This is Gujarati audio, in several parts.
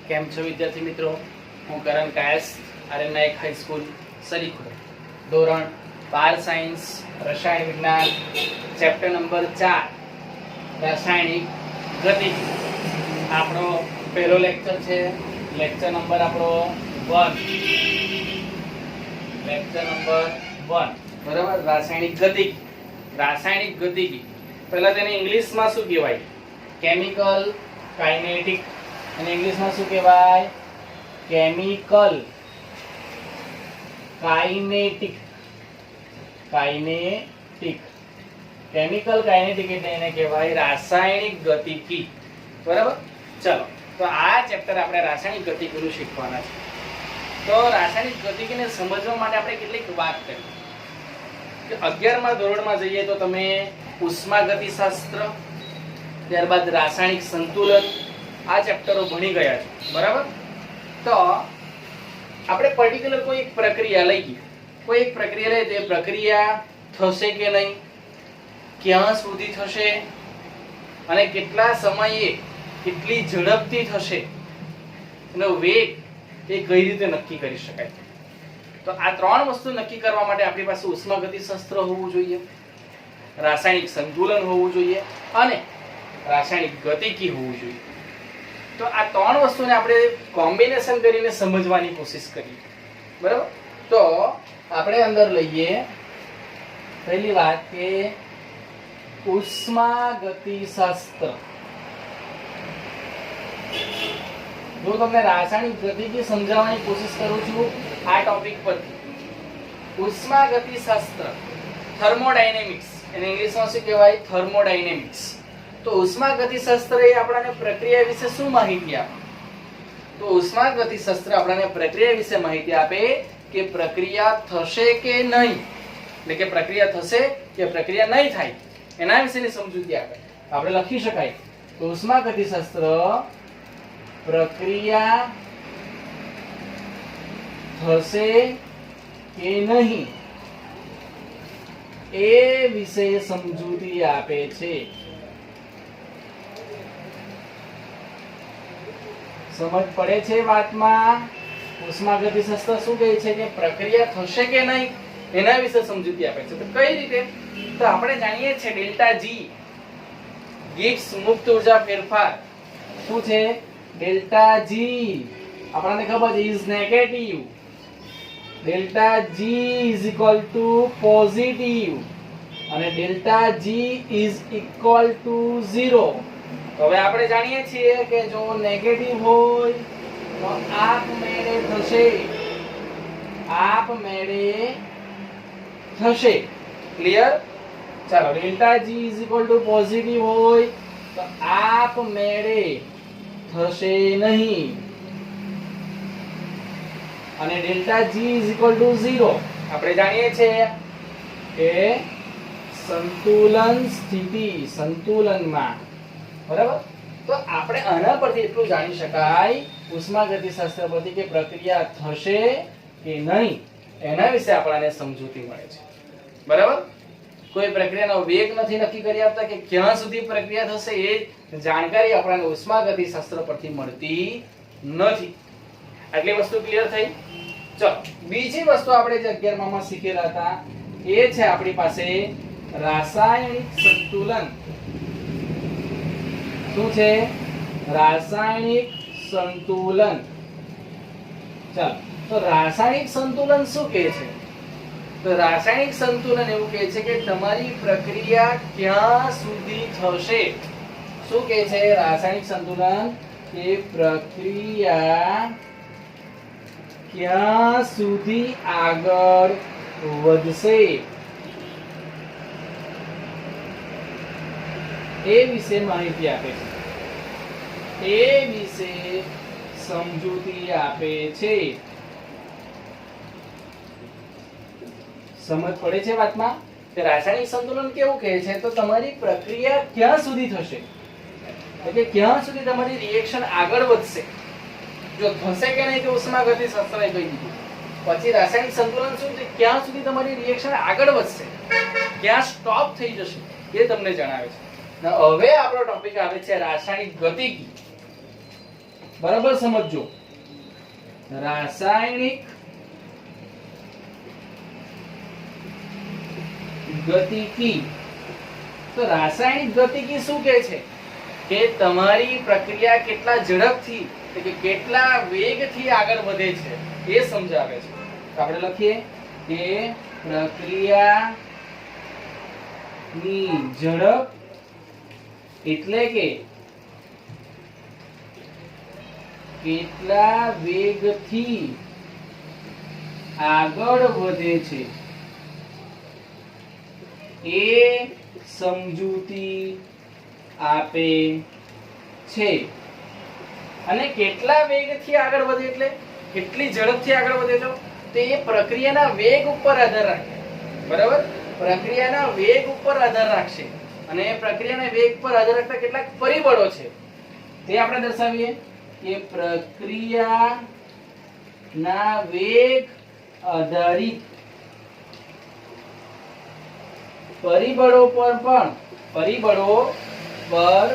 કેમ છો વિદ્યાર્થી મિત્રો? હું કરણ કાયસ, આર્યન નાયક હાઈસ્કૂલ સરીખોડ, ધોરણ 12 સાયન્સ રસાયણ વિજ્ઞાન, ચેપ્ટર નંબર 4 રાસાયણિક ગતિકી. આપણો પહેલો લેક્ચર છે, લેક્ચર નંબર આપણો 1, લેક્ચર નંબર 1 બરાબર. રાસાયણિક ગતિકી. રાસાયણિક ગતિકી પહેલા તેને ઇંગ્લિશમાં શું કહેવાય? Chemical kinetic. અને ઇંગ્લિશમાં શું કહેવાય? Chemical kinetic. Kinetic chemical kinetic એટલે એને કહેવાય રાસાયણિક ગતિકી. બરાબર. ચલો, તો આ ચેપ્ટર આપણે રાસાયણિક ગતિકીનું શીખવાના છે. તો રાસાયણિક ગતિકીને સમજવા માટે આપણે કેટલીક વાત કરી કે 11મા ધોરણમાં જઈએ તો તમે ઉષ્માગતિશાસ્ત્ર, ત્યારબાદ રાસાયણિક સંતુલન આ ચેપ્ટરો ભણી ગયા છો. બરાબર. તો આપણે પર્ટિક્યુલર કોઈ એક પ્રક્રિયા લઈએ, કોઈ એક પ્રક્રિયા લઈએ તો એ પ્રક્રિયા થશે કે નહીં, ક્યાં સુધી થશે અને કેટલા સમયે કેટલી ઝડપથી થશે, એનો વેગ એ કઈ રીતે નક્કી કરી શકાય. તો આ ત્રણ વસ્તુ નક્કી કરવા માટે આપણી પાસે ઉષ્માગતિશાસ્ત્ર હોવું જોઈએ, રાસાયણિક સંતુલન હોવું જોઈએ અને રાસાયણિક ગતિકી હોવું જોઈએ. તો આ ત્રણ વસ્તુને આપણે કોમ્બિનેશન કરીને સમજવાની કોશિશ કરીએ. બરાબર. તો આપણે અંદર લઈએ પહેલી વાત કે ઉષ્માગતિશાસ્ત્ર. જો તમને રાસાયણિક ગતિકી સમજાવવાની કોશિશ કરું છું આ ટોપિક પરથી. ઉષ્માગતિશાસ્ત્ર, થર્મોડાયનેમિક્સ, એને ઇંગ્લિશમાં શું કહેવાય? થર્મોડાયનેમિક્સ. તો ઉષ્માગતિશાસ્ત્ર એ આપણને પ્રક્રિયા વિશે શું માહિતી આપે? તો ઉષ્માગતિશાસ્ત્ર આપણને પ્રક્રિયા વિશે માહિતી આપે કે પ્રક્રિયા થશે કે નહીં, એટલે કે પ્રક્રિયા થશે કે પ્રક્રિયા નહીં થાય એના વિશેની સમજૂતી આપે. આપણે લખી શકાય તો ઉષ્માગતિશાસ્ત્ર પ્રક્રિયા થશે કે નહીં એ વિશે સમજૂતી આપે છે. સમજ પડે છે વાતમાં? ઉષ્માગતિશાસ્ત્ર શું કહે છે કે પ્રક્રિયા થશે કે નહીં એના વિશે સમજૂતી આપે છે. તો કઈ રીતે? તો આપણે જાણીએ છીએ ડેલ્ટા જી, ગિબ્સ મુક્ત ઊર્જા ફેરફાર. શું છે? ડેલ્ટા જી આપણને ખબર છે is negative. Delta G is equal to positive અને delta G is equal to 0. તો હવે આપણે જાણીએ છીએ કે જો નેગેટિવ હોય તો આપમેળે થશે, આપમેળે થશે. ક્લિયર? ચાલો, delta G is equal to positive હોય તો આપમેળે થશે નહીં અને delta G is equal to 0 આપણે જાણીએ છીએ કે સંતુલન સ્થિતિ, સંતુલનમાં. બરાબર. તો આપણે આના પરથી એટલું જાણી શકાય ઉષ્માગતિશાસ્ત્ર પરથી કે પ્રક્રિયા થશે કે નહીં એના વિશે આપણને સમજૂતી મળે છે. બરાબર. કોઈ પ્રક્રિયાનો વેગ નથી નક્કી કરી આપતા કે ક્યાં સુધી પ્રક્રિયા થશે એ જાણકારી આપણને ઉષ્માગતિશાસ્ત્ર પરથી મળતી નથી. આટલી વસ્તુ ક્લિયર થઈ? ચલો, બીજી વસ્તુ આપણે જે 11માં શીખેલા હતા એ છે આપણી પાસે રાસાયણિક સંતુલન. શું છે? રાસાયણિક સંતુલન. ચાલો, તો રાસાયણિક સંતુલન શું કહે છે? તો રાસાયણિક સંતુલન એવું કહે છે કે તમારી પ્રક્રિયા ક્યાં સુધી થશે. શું કહે છે રાસાયણિક સંતુલન? કે પ્રક્રિયા ક્યાં સુધી આગળ વધશે એ વિશે માહિતી આપે છે, એ વિશે સમજૂતી આપે છે. સમજ પડે છે વાતમાં? કે રાસાયણિક સંતુલન કેવું કહે છે? તો તમારી પ્રક્રિયા ક્યાં સુધી થશે, એટલે ક્યાં સુધી તમારી રિએક્શન આગળ વધશે. જો થશે કે નહીં તો ઉષ્માગતિશાસ્ત્રએ કહી દીધું. પછી રાસાયણિક સંતુલન શું છે? ક્યાં સુધી તમારી રિએક્શન આગળ વધશે, ક્યાં સ્ટોપ થઈ જશે એ તમને જણાવે છે. હવે આપણો ટોપિક આવે છે રાસાયણિક ગતિકી. બરાબર સમજો. રાસાયણિક ગતિકી. તો રાસાયણિક ગતિકી શું કહે છે કે તમારી પ્રક્રિયા કેટલા ઝડપથી કે કેટલા વેગથી આગળ વધે છે એ સમજાવે છે. તો આપણે લખીએ કે પ્રક્રિયાની ઝડપ એટલે કે કેટલા વેગથી આગળ વધે છે એ સમજૂતી આપે છે. અને કેટલા વેગથી આગળ વધે એટલે કેટલી ઝડપથી આગળ વધે છે તો એ પ્રક્રિયાના વેગ ઉપર આધાર રાખે. બરાબર, પ્રક્રિયાના વેગ ઉપર આધાર રાખશે. અને પ્રક્રિયાના વેગ પર આધાર રાખતા કેટલાક પરિબળો છે તે આપણે દર્શાવીએ કે પ્રક્રિયાના વેગ આધારિત પરિબળો પર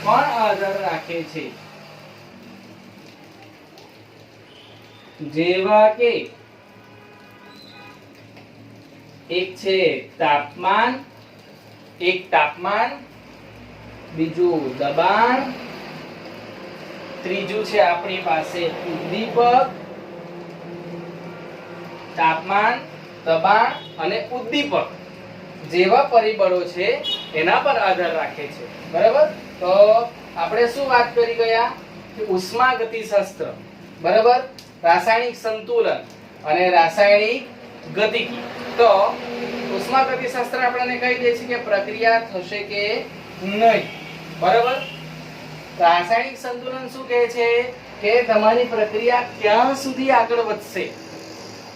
પણ આધાર રાખે છે. જેવા કે એક છે તાપમાન, બીજું દબાણ, ત્રીજું છે આપણી પાસે ઉદ્દીપક. તાપમાન, દબાણ અને ઉદ્દીપક જેવા પરિબળો છે એના પર આધાર રાખે છે. બરાબર, તો આપણે શું વાત કરી ગયા કે ઉષ્માગતિશાસ્ત્ર, બરાબર, રાસાયણિક સંતુલન અને રાસાયણિક ગતિકી. તો ઉષ્માગતિશાસ્ત્ર આપણને કહી દે છે કે પ્રક્રિયા થશે કે નહીં. બરાબર, રાસાયણિક સંતુલન શું કહે છે કે તમારી પ્રક્રિયા ક્યાં સુધી આગળ વધશે.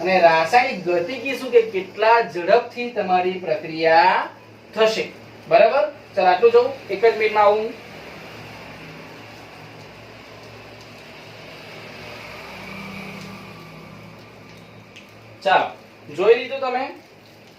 અને રાસાયણિક ગતિકી શું કે કેટલા ઝડપથી તમારી પ્રક્રિયા થશે. બરાબર, ચાલો આટલું જોઉં, એક જ મિનિટમાં આવું. ચાલો, જોઈ લીધું તમે.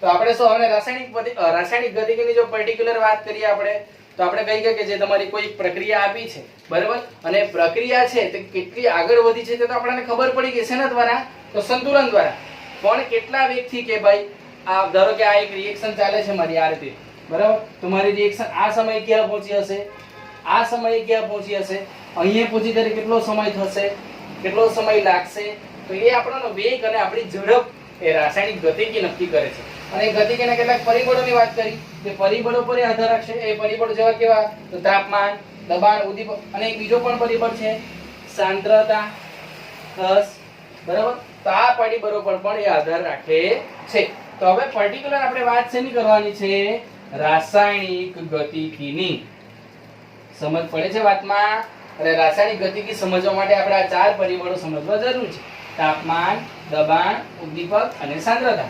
તો આપણે શું હવે રાસાયણિક ગતિકીની જો પર્ટિક્યુલર વાત કરીએ આપણે, તો આપણે કહી ગયા કે જે તમારી કોઈ પ્રક્રિયા આપી છે, બરાબર, અને પ્રક્રિયા છે તે કેટલી આગળ વધી છે તે તો આપણને ખબર પડી ગઈ. શેના દ્વારા? તો સંતુલન દ્વારા. પણ કેટલા વેગથી કે ભાઈ આ ધારો કે આ એક રિએક્શન ચાલે છે મારી આ રીતે, બરાબર, તો મારી રિએક્શન આ સમયે ક્યાં પહોંચી હશે, આ સમયે ક્યાં પહોંચી હશે, અહીંયા પહોંચી ત્યારે કેટલો સમય થશે, કેટલો સમય લાગશે. તો એ આપણો વેગ અને આપણી ઝડપ એ રાસાયણિક ગતિકી નક્કી કરે છે. અને ગતિકીના કેટલાક પરિબળોની વાત કરી કે પરિબળો પર આધાર રાખશે. એ પરિબળો જેવા કેવા? તો તાપમાન, દબાણ, ઉદ્દીપક અને એક બીજો પણ પરિબળ છે સાંદ્રતા, બરાબર. તો આ પરિબળો પર પણ એ આધાર રાખે છે. તો હવે પર્ટિક્યુલર આપણે વાત શેની કરવાની છે? રાસાયણિક ગતિકીની. સમજ પડે છે વાતમાં? અને રાસાયણિક ગતિકી સમજવા માટે આપણે આ ચાર પરિબળો સમજવા જરૂર છે: તાપમાન, દબાણ, ઉદ્દીપક અને સાંદ્રતા.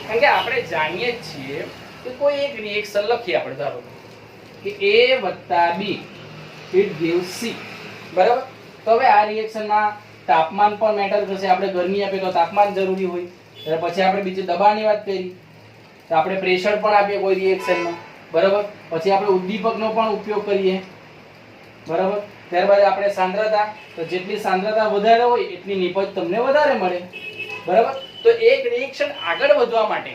કારણ કે આપણે જાણીએ જ છીએ કે કોઈ એક રિએક્શન લખીએ આપણે, ધારો કે A + B it gives C, બરાબર. તો હવે આ રિએક્શનમાં તાપમાન પણ મેટર કરશે. આપણે ગરમી આપીએ તો તાપમાન જરૂરી હોય. પછી આપણે બીજી દબાણની વાત કરી તો આપણે પ્રેશર પણ આપીએ કોઈ રિએક્શનમાં, બરાબર. પછી આપણે ઉદ્દીપકનો પણ ઉપયોગ કરીએ, બરાબર. ત્યારબાદ આપણે સાંદ્રતા, તો જેટલી સાંદ્રતા વધારે હોય એટલી નિપજ તમને વધારે મળે, બરાબર. તો એક રિએક્શન આગળ વધવા માટે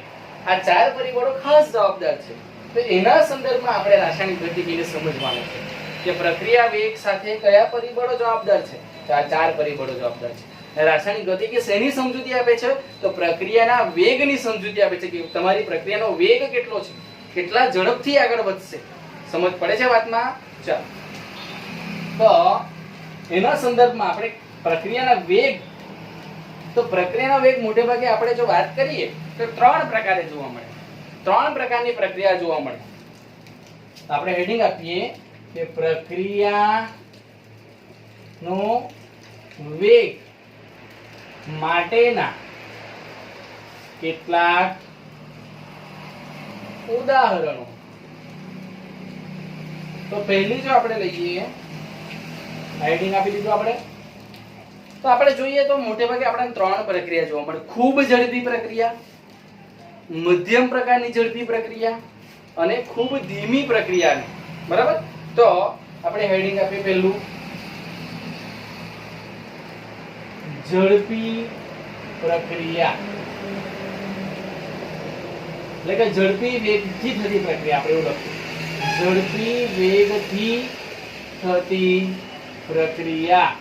આ ચાર પરિબળો ખાસ જવાબદાર છે. તો એના સંદર્ભમાં આપણે રાસાયણિક ગતિકીને સમજવાનું છે કે પ્રક્રિયા વેગ સાથે કયા પરિબળો જવાબદાર છે. તો આ ચાર પરિબળો જવાબદાર છે. રાસાયણિક ગતિકી શેની સમજૂતી આપે છે? તો પ્રક્રિયાના વેગની સમજૂતી આપે છે કે તમારી પ્રક્રિયાનો વેગ કેટલો છે, કેટલા ઝડપથી આગળ વધશે. સમજ પડે છે વાતમાં? ચાલો, તો એના સંદર્ભમાં આપણે પ્રક્રિયાના વેગ, તો પ્રક્રિયાનો વેગ મોટે ભાગે આપણે જો વાત કરીએ તો ત્રણ પ્રકારે જોવા મળે. ત્રણ પ્રકારની પ્રક્રિયા જોવા મળે. આપણે હેડિંગ આપીએ કે પ્રક્રિયાનો વેગ માટેના કેટલાક ઉદાહરણો. તો પહેલી જો આપણે લઈએ, હેડિંગ આપી દીધું આપણે, તો આપણે જોઈએ તો મોટે ભાગે આપણને ત્રણ પ્રક્રિયા જોવા મળે: ખૂબ ઝડપી પ્રક્રિયા, મધ્યમ પ્રકારની ઝડપી પ્રક્રિયા અને ખૂબ ધીમી પ્રક્રિયા. બરાબર. તો આપણે હેડિંગ આપીએ પહેલું ઝડપી પ્રક્રિયા, એટલે કે ઝડપી વેગથી થતી પ્રક્રિયા, આપણે એવું લખ્યું ઝડપી વેગથી થતી પ્રક્રિયા.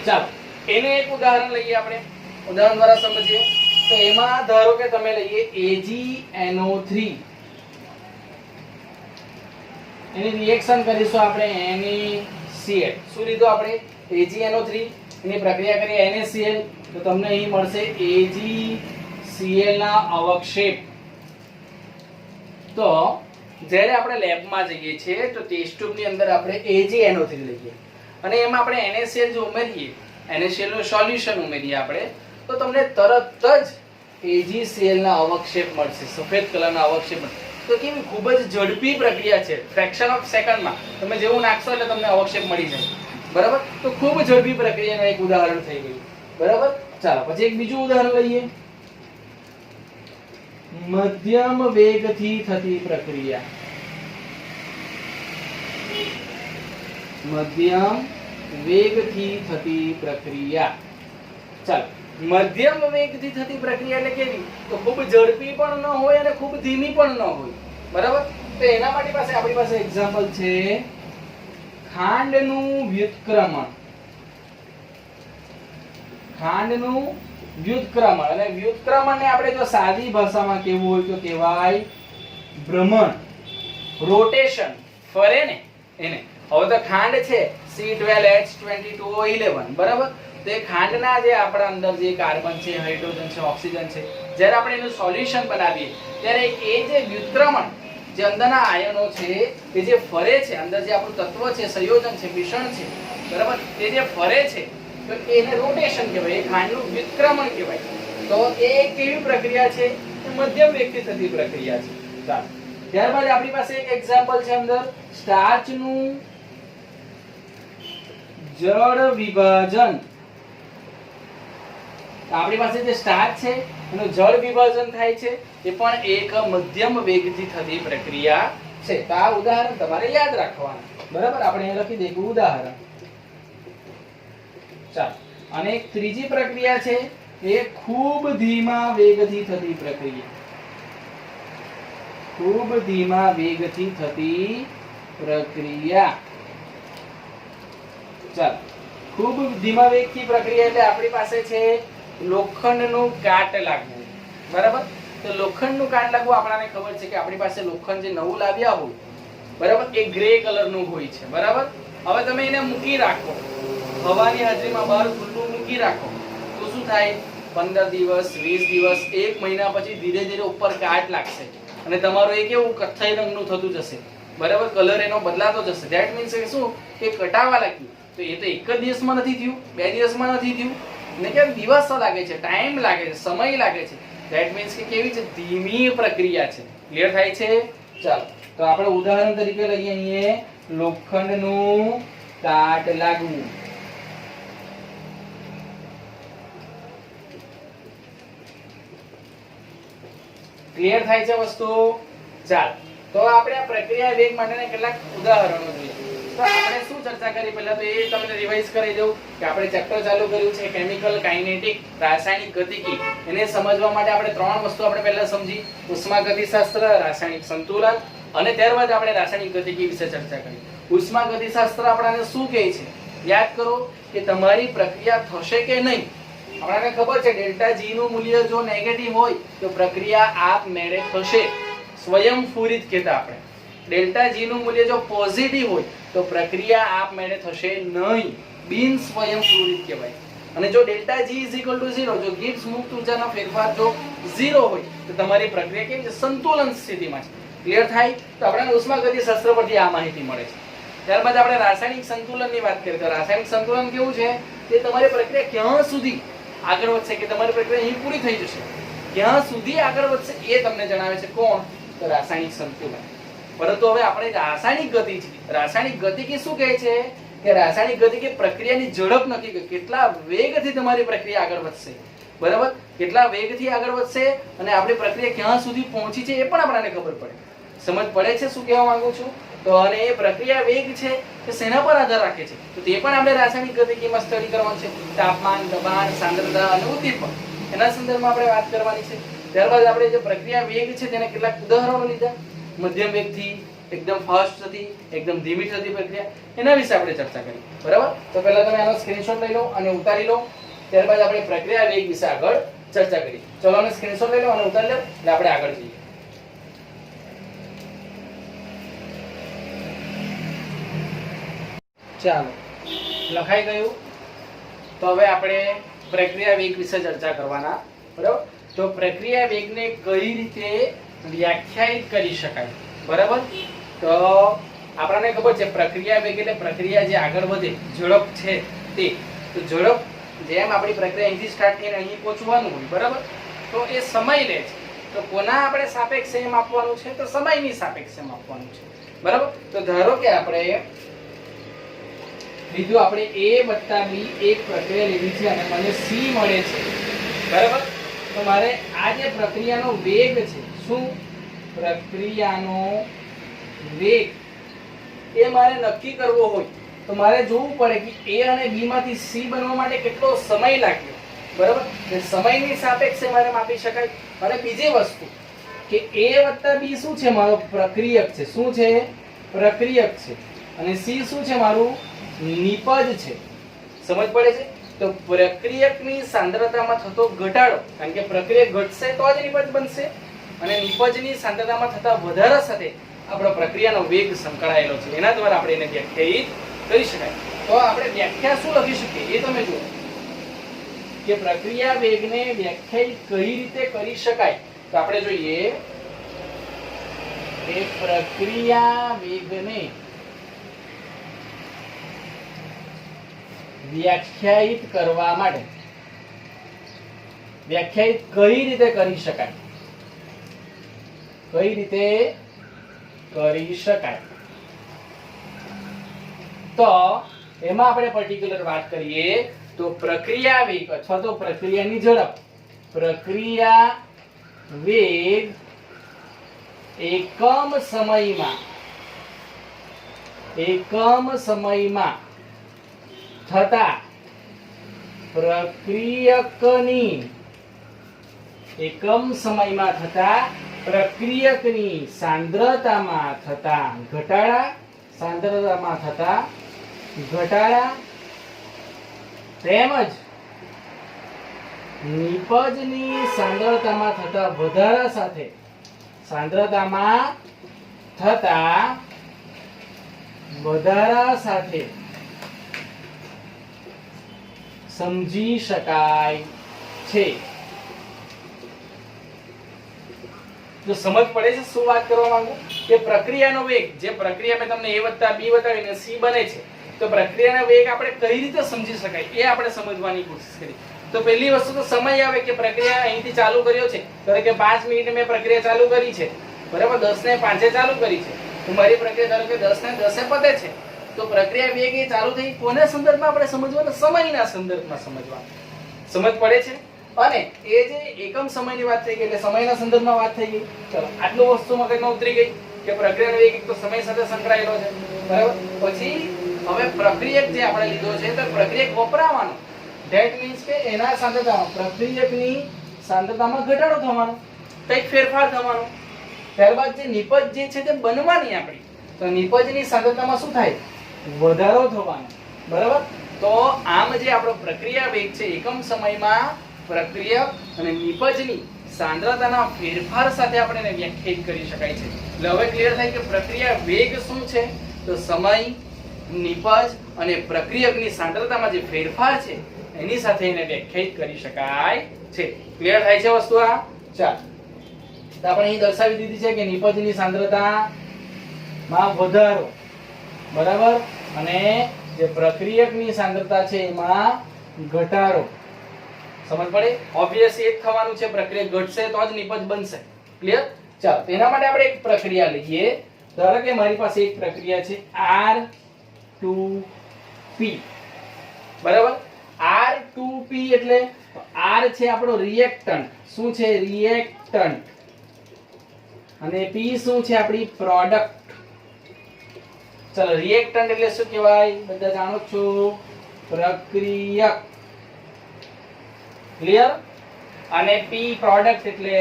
ચાલો એને એક ઉદાહરણ લઈએ, આપણે ઉદાહરણ દ્વારા સમજીએ. તો એમાં ધારો કે તમે લઈએ AgNO3, એની રિએક્શન કરીશું આપણે NaCl. શું લીધું આપણે? AgNO3, એની પ્રક્રિયા કરીએ NaCl, તો તમને અહીં મળશે AgCl ના અવક્ષેપ. તો જ્યારે આપણે લેબમાં જઈએ છીએ તો ટેસ્ટ ટ્યુબની અંદર આપણે AgNO3 લઈએ અને એમાં આપણે NaCl જો ઉમેરીએ, NaCl નું સોલ્યુશન ઉમેરીએ આપણે, તો તમને તરત જ AgCl ના અવક્ષેપ મળશે, સફેદ કલરના અવક્ષેપ મળશે. તો કેવી ખૂબ જ ઝડપી પ્રક્રિયા છે, ફ્રેક્શન ઓફ સેકન્ડમાં તમે જેવું નાખશો એટલે તમને અવક્ષેપ મળી જાય. બરાબર? તો ખૂબ ઝડપી પ્રક્રિયાનું એક ઉદાહરણ થઈ ગયું. બરાબર? ચાલો પછી એક બીજું ઉદાહરણ લઈએ. મધ્યમ વેગથી થતી પ્રક્રિયા. મધ્યમ વેગથી થતી પ્રક્રિયા. ચાલો મધ્યમ વેગથી થતી પ્રક્રિયા એટલે કેવી? તો ખૂબ ઝડપી પણ ન હોય અને ખૂબ ધીમી પણ ન હોય. બરાબર? તો એના માટે આપણી પાસે એક્ઝામ્પલ છે ખાંડનું વ્યુત્ક્રમણ. ખાંડનું વ્યુત્ક્રમણ, અને વ્યુત્ક્રમણને આપણે જો સાદી ભાષામાં કહેવું હોય તો કહેવાય ભ્રમણ, રોટેશન, ફરે ને એને. હવે તો ખાંડ છે C12H22O11, બરાબર? તો એ ખાંડના જે આપણા અંદર જે કાર્બન છે, હાઇડ્રોજન છે, ઓક્સિજન છે, જ્યારે આપણે એનું સોલ્યુશન બનાવીએ ત્યારે એ જે વ્યુત્ક્રમણ, જે અંદરના આયનો છે તે જે ફરે છે, અંદર જે આપણું તત્વ છે, સંયોજન છે, મિશ્રણ છે, બરાબર, તે જે ફરે છે તો એને રોટેશન કહેવાય, એ ખાંડનું વ્યુત્ક્રમણ કહેવાય. તો એ કેવી પ્રક્રિયા છે? એ મધ્યમ વેગથી થતી પ્રક્રિયા છે. ચાલો ત્યારબાદ આપણી પાસે એક એક્ઝામ્પલ છે અંદર સ્ટાર્ચનું જળ વિભાજન. આપણી પાસે જે સ્ટાર્ચ છે એનું જળ વિભાજન થાય છે, એ પણ એક મધ્યમ વેગથી થતી પ્રક્રિયા છે. તો આ ઉદાહરણ તમારે યાદ રાખવાનું. બરાબર? આપણે અહીં લખી દઈએ ઉદાહરણ. ચાલો અને એક ત્રીજી પ્રક્રિયા છે એ ખૂબ ધીમા વેગથી થતી પ્રક્રિયા. ખૂબ ધીમા વેગથી થતી પ્રક્રિયા. ચાલો ખૂબ ધીમા વેગથી પ્રક્રિયા એટલે આપણી પાસે છે લોખંડનું કાટ લાગવું. બરાબર? તો લોખંડનું કાટ લાગવું આપણને ખબર છે કે આપણી પાસે લોખંડ જે નવું લાવ્યા હોય, બરાબર, એ ગ્રે કલરનું હોય છે. બરાબર? હવે તમે એને મૂકી રાખો, હવાની હાજરીમાં બહાર ખુલ્લું મૂકી રાખો, તો શું થાય? 15 દિવસ, 20 દિવસ, 1 મહિના પછી ધીરે ધીરે ઉપર કાટ લાગશે અને તમારું એ કેવું કથ્થાઈ રંગનું થતું જશે. બરાબર? કલર એનો બદલાતો જશે. ધેટ મીન્સ કે શું? કે કટાવા લાગ્યું. તો એ તો એક જ દિવસમાં નથી થયું, 2 દિવસમાં નથી થયું, ને કે દિવસો લાગે છે, ટાઈમ લાગે છે, સમય લાગે છે. ધેટ મીન્સ કે કેવી છે? ધીમી પ્રક્રિયા છે. ક્લિયર થાય છે? ચાલો તો આપણે ઉદાહરણ તરીકે લઈએ અહીંયા લોખંડનું કાટ લાગવું. ક્લિયર થાય છે વસ્તુ? ચાલ તો આપણે આ પ્રક્રિયા વેગ માટેના કેટલાક ઉદાહરણો જોઈએ. તો આપણે શું ચર્ચા કરી પહેલા તો એ તમને રિવાઇઝ કરી દઉં કે આપણે ચેપ્ટર ચાલુ કર્યું છે કેમિકલ કાઇનેટિક, રાસાયણિક ગતિકી. એને સમજવા માટે આપણે 3 વસ્તુ આપણે પહેલા સમજી: ઉષ્માગતિશાસ્ત્ર, રાસાયણિક સંતુલન અને ત્યારબાદ આપણે રાસાયણિક ગતિકી વિશે ચર્ચા કરી. ઉષ્માગતિશાસ્ત્ર આપણને શું કહે છે? યાદ કરો કે તમારી પ્રક્રિયા થશે કે નહીં. આપણને ખબર છે ડેલ્ટા G નું મૂલ્ય જો નેગેટિવ હોય તો પ્રક્રિયા આપમેળે થશે, સ્વયંસ્ફુરિત કહેતા આપણે. ડેલ્ટા G નું મૂલ્ય જો પોઝિટિવ હોય તો પ્રક્રિયા આપમેળે થશે નહીં, બિન સ્વયંસ્ફુરિત કહેવાય. અને જો ડેલ્ટા G = 0, જો ગિબ્સ મુક્ત ઊર્જાનો ફેરફાર જો 0 હોય તો તમારી પ્રક્રિયા કેવી છે? સંતુલન સ્થિતિમાં છે. ક્લિયર થાય? તો આપણને ઉષ્માગતિશાસ્ત્ર પરથી આ માહિતી મળે છે. ત્યારબાદ આપણે રાસાયણિક સંતુલનની વાત કરીએ તો રાસાયણિક સંતુલન કેવું છે? કે તમારી પ્રક્રિયા ક્યાં સુધી આગળ વધશે, કે તમારી પ્રક્રિયા અહીં પૂરી થઈ જશે, ક્યાં સુધી આગળ વધશે એ તમને જણાવે છે. કોણ? તો રાસાયણિક સંતુલન. પરંતુ હવે આપણે રાસાયણિક ગતિ છે. રાસાયણિક ગતિકી શું કહે છે? કે રાસાયણિક ગતિકી પ્રક્રિયાની ઝડપ નક્કી કરે, કેટલા વેગથી તમારી પ્રક્રિયા આગળ વધશે. બરાબર? કેટલા વેગથી આગળ વધશે અને આપણી પ્રક્રિયા ક્યાં સુધી પહોંચી છે એ પણ આપણને ખબર પડે. સમજ પડે છે શું કહેવા માંગુ છું? તો અને એ પ્રક્રિયા વેગ છે તે શેના પર આધાર રાખે છે? તો તે પણ આપણે રાસાયણિક ગતિકીમાં સ્ટડી કરવાનું છે. તાપમાન, દબાણ, સાંદ્રતા અને ઉદ્દીપક એના સંદર્ભમાં આપણે વાત કરવાની છે. ત્યારબાદ આપણે જે પ્રક્રિયા વેગ છે તેના કેટલાક ઉદાહરણો લીધા. મધ્યમ વેગથી, એકદમ ફાસ્ટ થતી, એકદમ ધીમી થતી પ્રક્રિયા, એના વિશે આપણે ચર્ચા કરી. બરાબર? તો પહેલા તમે આનો સ્ક્રીનશોટ લઈ લો અને ઉતારી લો. ત્યારબાદ આપણે પ્રક્રિયા વેગ વિશે આગળ ચર્ચા કરી. ચલો આનો સ્ક્રીનશોટ લઈ લો અને ઉતારી લો એટલે આપણે આગળ જઈએ. ચાલો, લખાઈ ગયું. તો હવે આપણે પ્રક્રિયા વેગ વિશે ચર્ચા કરવાના. બરાબર? તો પ્રક્રિયા વેગને કઈ રીતે વ્યાખ્યાયિત કરી શકાય? બરાબર? તો આપણને ખબર છે પ્રક્રિયા વેગ એટલે પ્રક્રિયા જે આગળ વધે, ઝડપ છે તે. તો ઝડપ જેમ આપણી પ્રક્રિયા અહીંથી સ્ટાર્ટ થઈને અહીં પહોંચવાનું હોય, બરાબર, તો એ સમય લે છે. તો કોના આપણે સાપેક્ષે માપવાનું છે? તો સમયની સાપેક્ષે માપવાનું છે. બરાબર? તો ધારો કે આપણે લીધું, આપણે a + b એક પ્રક્રિયા લીધી છે અને મને c મળે છે. બરાબર? તો મારે આ જે પ્રક્રિયાનો વેગ છે, શું પ્રક્રિયાનો વેગ એ મારે નક્કી કરવો હોય તો મારે જોવું પડે કે a અને b માંથી c બનવા માટે કેટલો સમય લાગ્યો. બરાબર? એટલે સમયની સાપેક્ષે મારે માપી શકાય. અને બીજી વસ્તુ કે a + b શું છે? મારો પ્રક્રિયક છે. શું છે? પ્રક્રિયક છે. અને c શું છે? મારું નિપજ છે. સમજ પડે છે? તો પ્રક્રિયકની સાંદ્રતામાં થતો ઘટાડો, કારણ કે પ્રક્રિયક ઘટશે તો જ નિપજ બનશે, અને નિપજની સાંદ્રતામાં થતા વધારા સાથે આપણો પ્રક્રિયાનો વેગ સંકળાયેલો છે. એના દ્વારા આપણે એને વ્યાખ્યાયિત કરી શકાય. તો આપણે વ્યાખ્યા શું લખી શકીએ એ તમે જુઓ કે પ્રક્રિયા વેગને વ્યાખ્યાયિત કઈ રીતે કરી શકાય. તો આપણે જોઈએ કે પ્રક્રિયા વેગને વ્યાખ્યાયિત કરવા માટે વ્યાખ્યાયિત કઈ રીતે કરી શકાય? કઈ રીતે કરી શકાય? તો એમાં આપણે પર્ટિક્યુલર વાત કરીએ તો પ્રક્રિયા વેગ અથવા તો પ્રક્રિયાની ઝડપ, પ્રક્રિયા વેગ એકમ સમયમાં થતા પ્રક્રિયકની સાંદ્રતામાં થતા ઘટાડા તેમજ નિપજની સાંદ્રતામાં થતા વધારા સાથે સમજી શકાય છે. જો સમજ પડે છે શું વાત કરવા માંગુ? કે પ્રક્રિયાનો વેગ, જે પ્રક્રિયા મેં તમને a + b બતાવીને c બને છે, તો પ્રક્રિયાનો વેગ આપણે કઈ રીતે સમજી શકાય એ આપણે સમજવાની કોશિશ કરી. તો પહેલી વસ્તુ તો સમય આવે કે પ્રક્રિયા અહીંથી ચાલુ કર્યો છે. ધારો કે 5 મિનિટે મેં પ્રક્રિયા ચાલુ કરી છે. બરાબર? 10 ને 5 ચાલુ કરી છે. તો મારી પ્રક્રિયા ધારો કે 10 ને 10 પતે છે. તો પ્રક્રિયા વેગ એ ચાલુ થઈ કોના સંદર્ભમાં આપણે સમજવાનું? સમયના સંદર્ભમાં સમજવાનું. સમજ પડે છે? અને એ જે એકમ સમયની વાત થઈ ગઈ એટલે સમયના સંદર્ભમાં વાત થઈ ગઈ. ચલો, આટલું વસ્તુ મગજમાં ઉતરી ગઈ કે પ્રક્રિયાનો વેગ એક તો સમય સાથે સંકળાયેલો છે. બરાબર? પછી હવે પ્રક્રિયક જે આપણે લીધો છે તો પ્રક્રિયક વપરાવાનો, ધેટ મીન્સ કે એના સાંદ્રતામાં, પ્રક્રિયકની સાંદ્રતામાં ઘટાડો થવાનો, કંઈક ફેરફાર થવાનો. ત્યારબાદ જે નિપજ જે છે તે બનવાની આપણી, તો નિપજની સાંદ્રતામાં શું થાય? વધારો થવાનો. બરાબર? તો આમ જે આપણો પ્રક્રિયા વેગ છે એકમ સમયમાં પ્રક્રિયક અને નિપજની સાંદ્રતાના ફેરફાર સાથે આપણે એને વ્યાખ્યાયિત કરી શકાય છે. એટલે હવે ક્લિયર થાય કે પ્રક્રિયા વેગ શું છે? તો સમય, નિપજ અને પ્રક્રિયકની સાંદ્રતામાં જે ફેરફાર છે એની સાથે એને વ્યાખ્યાયિત કરી શકાય છે. ક્લિયર થાય છે વસ્તુ આ? ચાલો, તો આપણે અહીં દર્શાવી દીધી છે કે નિપજની સાંદ્રતામાં વધારો, બરાબર, અને જે પ્રક્રિયકની સાંદ્રતા છે એમાં ઘટાડો. સમજ પડે? ઓબ્વિયસલી એક થવાનું છે, પ્રક્રિયક ઘટશે તો જ નિપજ બનશે. ક્લિયર? ચાલો, તેના માટે આપણે એક પ્રક્રિયા લઈએ. ધારો કે મારી પાસે એક પ્રક્રિયા છે R2P. બરાબર? R2P એટલે R છે આપણો રિએક્ટન્ટ. શું છે? રિએક્ટન્ટ. અને પી શું છે આપણી પ્રોડક્ટ. ચલો રિએક્ટન્ટ એટલે શું કહેવાય બધા જાણો છો પ્રક્રિયક. ક્લિયર. અને પી પ્રોડક્ટ એટલે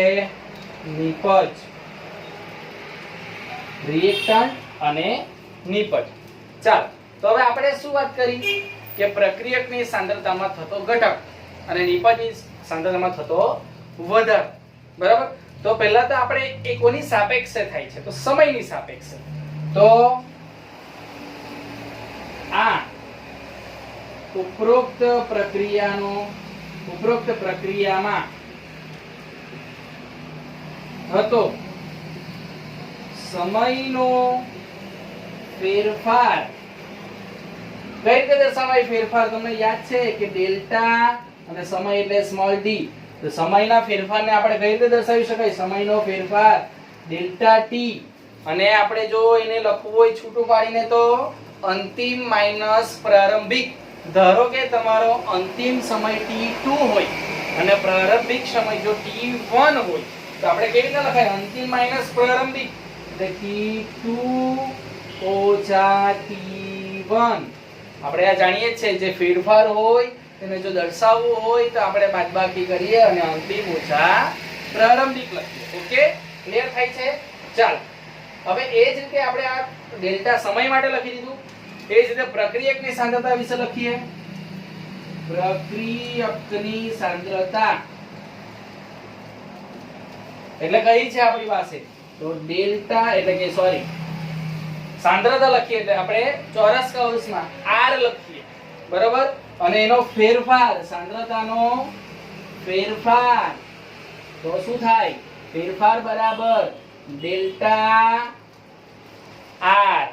નિપજ. રિએક્ટન્ટ અને નિપજ. ચાલો તો હવે આપણે શું વાત કરી કે પ્રક્રિયકની સાંદ્રતામાં થતો ઘટાડો અને નિપજની સાંદ્રતામાં થતો વધારો. બરાબર. તો પહેલા તો આપણે એ કોની સાપેક્ષે થાય છે તો સમયની સાપેક્ષે. તો આ ઉપરોક્ત પ્રક્રિયામાં થતો સમયનો ફેરફાર. કઈ રીતે દર્શાવાય ફેરફાર? તમને યાદ છે કે ડેલ્ટા અને સમય એટલે સ્મોલ ડી. તો સમયના ફેરફારને આપણે કઈ રીતે દર્શાવી શકાય? સમયનો ફેરફાર ડેલ્ટા ટી. અને આપણે જો એને લખવું હોય છૂટું પાડીને તો અંતિમ માઈનસ પ્રારંભિક. ધારો કે તમારો અંતિમ સમય t2 હોય અને પ્રારંભિક સમય જો t1 હોય તો આપણે કેવી રીતે લખાય? અંતિમ માઈનસ પ્રારંભિક એટલે t2 ઓછા t1. આપણે આ જાણીએ જ છે જે ફેરફાર હોય તેને જો દર્શાવવું હોય તો આપણે બાદબાકી કરીએ અને અંતિમ ઓછા પ્રારંભિક લખીએ. ઓકે, ક્લિયર થાય છે? ચાલો હવે એ જ રીતે આપણે આ ડેલ્ટા સમય માટે લખી દીધું. એ જ રીતે પ્રક્રિયકની સાંદ્રતા વિશે લખીએ. પ્રક્રિયકની સાંદ્રતા એટલે કઈ છે આપણી પાસે? તો ડેલ્ટા એટલે કે સોરી સાંદ્રતા લખીએ એટલે આપણે ચોરસ કૌંસમાં r લખીએ. બરાબર. અને એનો ફેરફાર સાંદ્રતાનો ફેરફાર તો શું થાય? ફેરફાર બરાબર ડેલ્ટા r.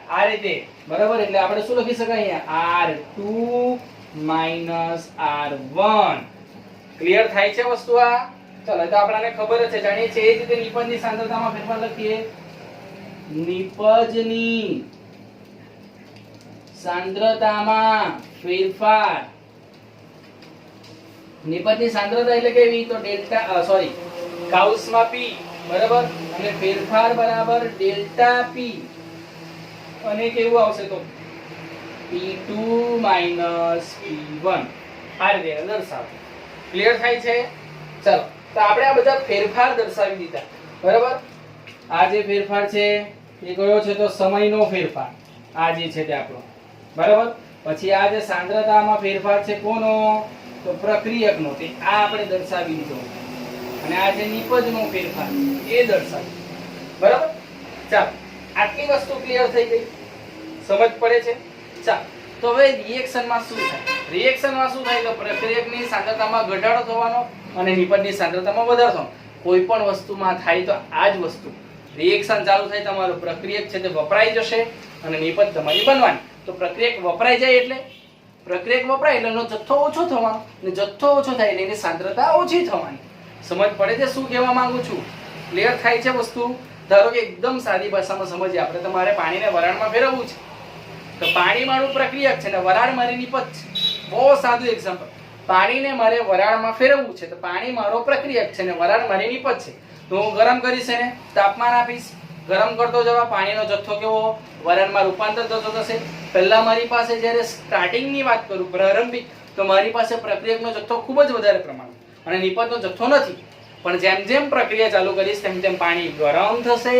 આ રીતે. બરાબર. એટલે આપણે શું લખી શકાય અહીંયા? r2 r1. ક્લિયર થાય છે વસ્તુ આ? ચલો તો આપણને ખબર જ છે, જાણીએ છીએ. એ જ રીતે નિપજની સાંદ્રતામાં ફેરફાર લખીએ. નિપજની સાંદ્રતામાં ફેરફાર. નિપજની સાંદ્રતા એટલે કેવી? તો ડેલ્ટા સોરી કૌંસમાં p. બરાબર. અને ફેરફાર બરાબર ડેલ્ટા p. અને કેવું આવશે તો p2 p1. આ રીતે દર્શાવો. ક્લિયર થાય છે? ચલો તો આપણે આ બધા ફેરફાર દર્શાવી દીધા. બરાબર. આ જે ફેરફાર છે એ કયો છે? તો સમયનો ફેરફાર. આ જે છે તે આપણો. બરાબર. પછી આ જે સાંદ્રતામાં ફેરફાર છે કોનો? તો પ્રક્રિયકનો. તે આ આપણે દર્શાવી દીધો. અને આ જે નિપજનો ફેરફાર એ દર્શાવી. બરાબર. ચાલો આટલી વસ્તુ ક્લિયર થઈ ગઈ. સમજ પડે છે? ચાલો તો હવે રિએક્શનમાં શું થાય? રિએક્શનમાં શું થાય? તો પ્રક્રિયકની સાંદ્રતામાં ઘટાડો થવાનો અને નિપજની સાંદ્રતામાં વધારો થવાનો. કોઈ પણ વસ્તુમાં થાય તો આ જ વસ્તુ રિએક્શન ચાલુ થાય, તમારું પ્રક્રિયક છે તે વપરાઈ જશે અને નિપજ તમારી બનવાની. તો પ્રક્રિયક વપરાઈ જાય એટલે પ્રક્રિયક વપરાય એટલે એનો જથ્થો ઓછો થવાનો અને જથ્થો ઓછો થાય એટલે એની સાંદ્રતા ઓછી થવાની. સમજ પડે છે શું કહેવા માંગુ છું? ક્લિયર થાય છે વસ્તુ? ધારો કે એકદમ સાદી ભાષામાં સમજીએ આપણે. તમારે પાણીને વરાળમાં ફેરવવું છે તો પાણી મારું પ્રક્રિયક છે ને વરાળ મારી નિપજ છે. બહુ સાદું એક્ઝામ્પલ. પાણીને મારે વરાળમાં ફેરવવું છે તો પાણી મારો પ્રક્રિયક છે ને વરાળ મારી નિપજ છે. તો હું ગરમ કરીશ એને તાપમાન આપીશ. ગરમ કરતો જવા પાણીનો જથ્થો કેવો વરાળમાં રૂપાંતર થતો થશે. પહેલા મારી પાસે જ્યારે સ્ટાર્ટિંગની વાત કરું પ્રારંભિક તો મારી પાસે પ્રક્રિયકનો જથ્થો ખૂબ જ વધારે પ્રમાણમાં અને નિપજનો જથ્થો નથી. પણ જેમ જેમ પ્રક્રિયા ચાલુ કરીશ તેમ તેમ પાણી ગરમ થશે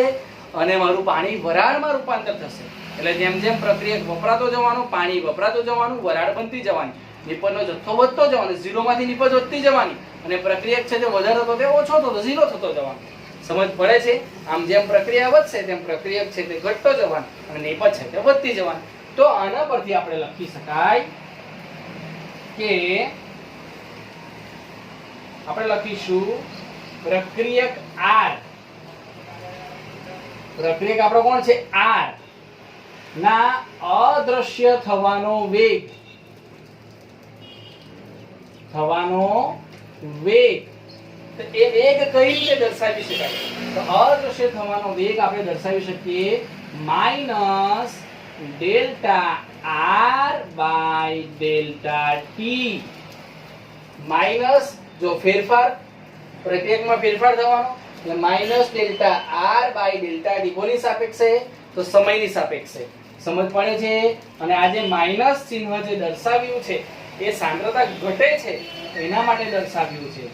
અને મારું પાણી વરાળમાં રૂપાંતર થશે. એટલે જેમ જેમ પ્રક્રિયક વપરાતો જવાનું, પાણી વપરાતો જવાનું, વરાળ બનતી જવાની, નિપજનો જથ્થો વધતો જવાનો, 0 માંથી નિપજ વધતી જવાની અને પ્રક્રિયક છે તે વધારે થતો તે ઓછો થતો 0 થતો જવાનો. સમજ પડે છે? આમ જેમ પ્રક્રિયા વધશે તેમ પ્રક્રિયક છે તે ઘટતો જવાનો અને નિપજ છે તે વધતી જવાની. તો આના પરથી આપણે લખી શકાય કે આપણે લખીશું પ્રક્રિયક R. પ્રક્રિયક આપણો કોણ છે? R ના અદ્રશ્ય થવાનો વેગ. તો એ વેગ કઈ રીતે દર્શાવી શકાય? તો અદ્રશ્ય થવાનો વેગ આપણે દર્શાવી શકીએ minus delta R by delta T. Minus જો ફેરફાર પ્રક્રિયકમાં ફેરફાર થવાનો એટલે minus delta R by delta D કોની સાપેક્ષે? તો સમયની સાપેક્ષે. સમજ પડે છે? અને આ જે માઇનસ ચિહ્ન જે દર્શાવ્યું છે એ સાંદ્રતા ઘટે છે એના માટે દર્શાવ્યું છે.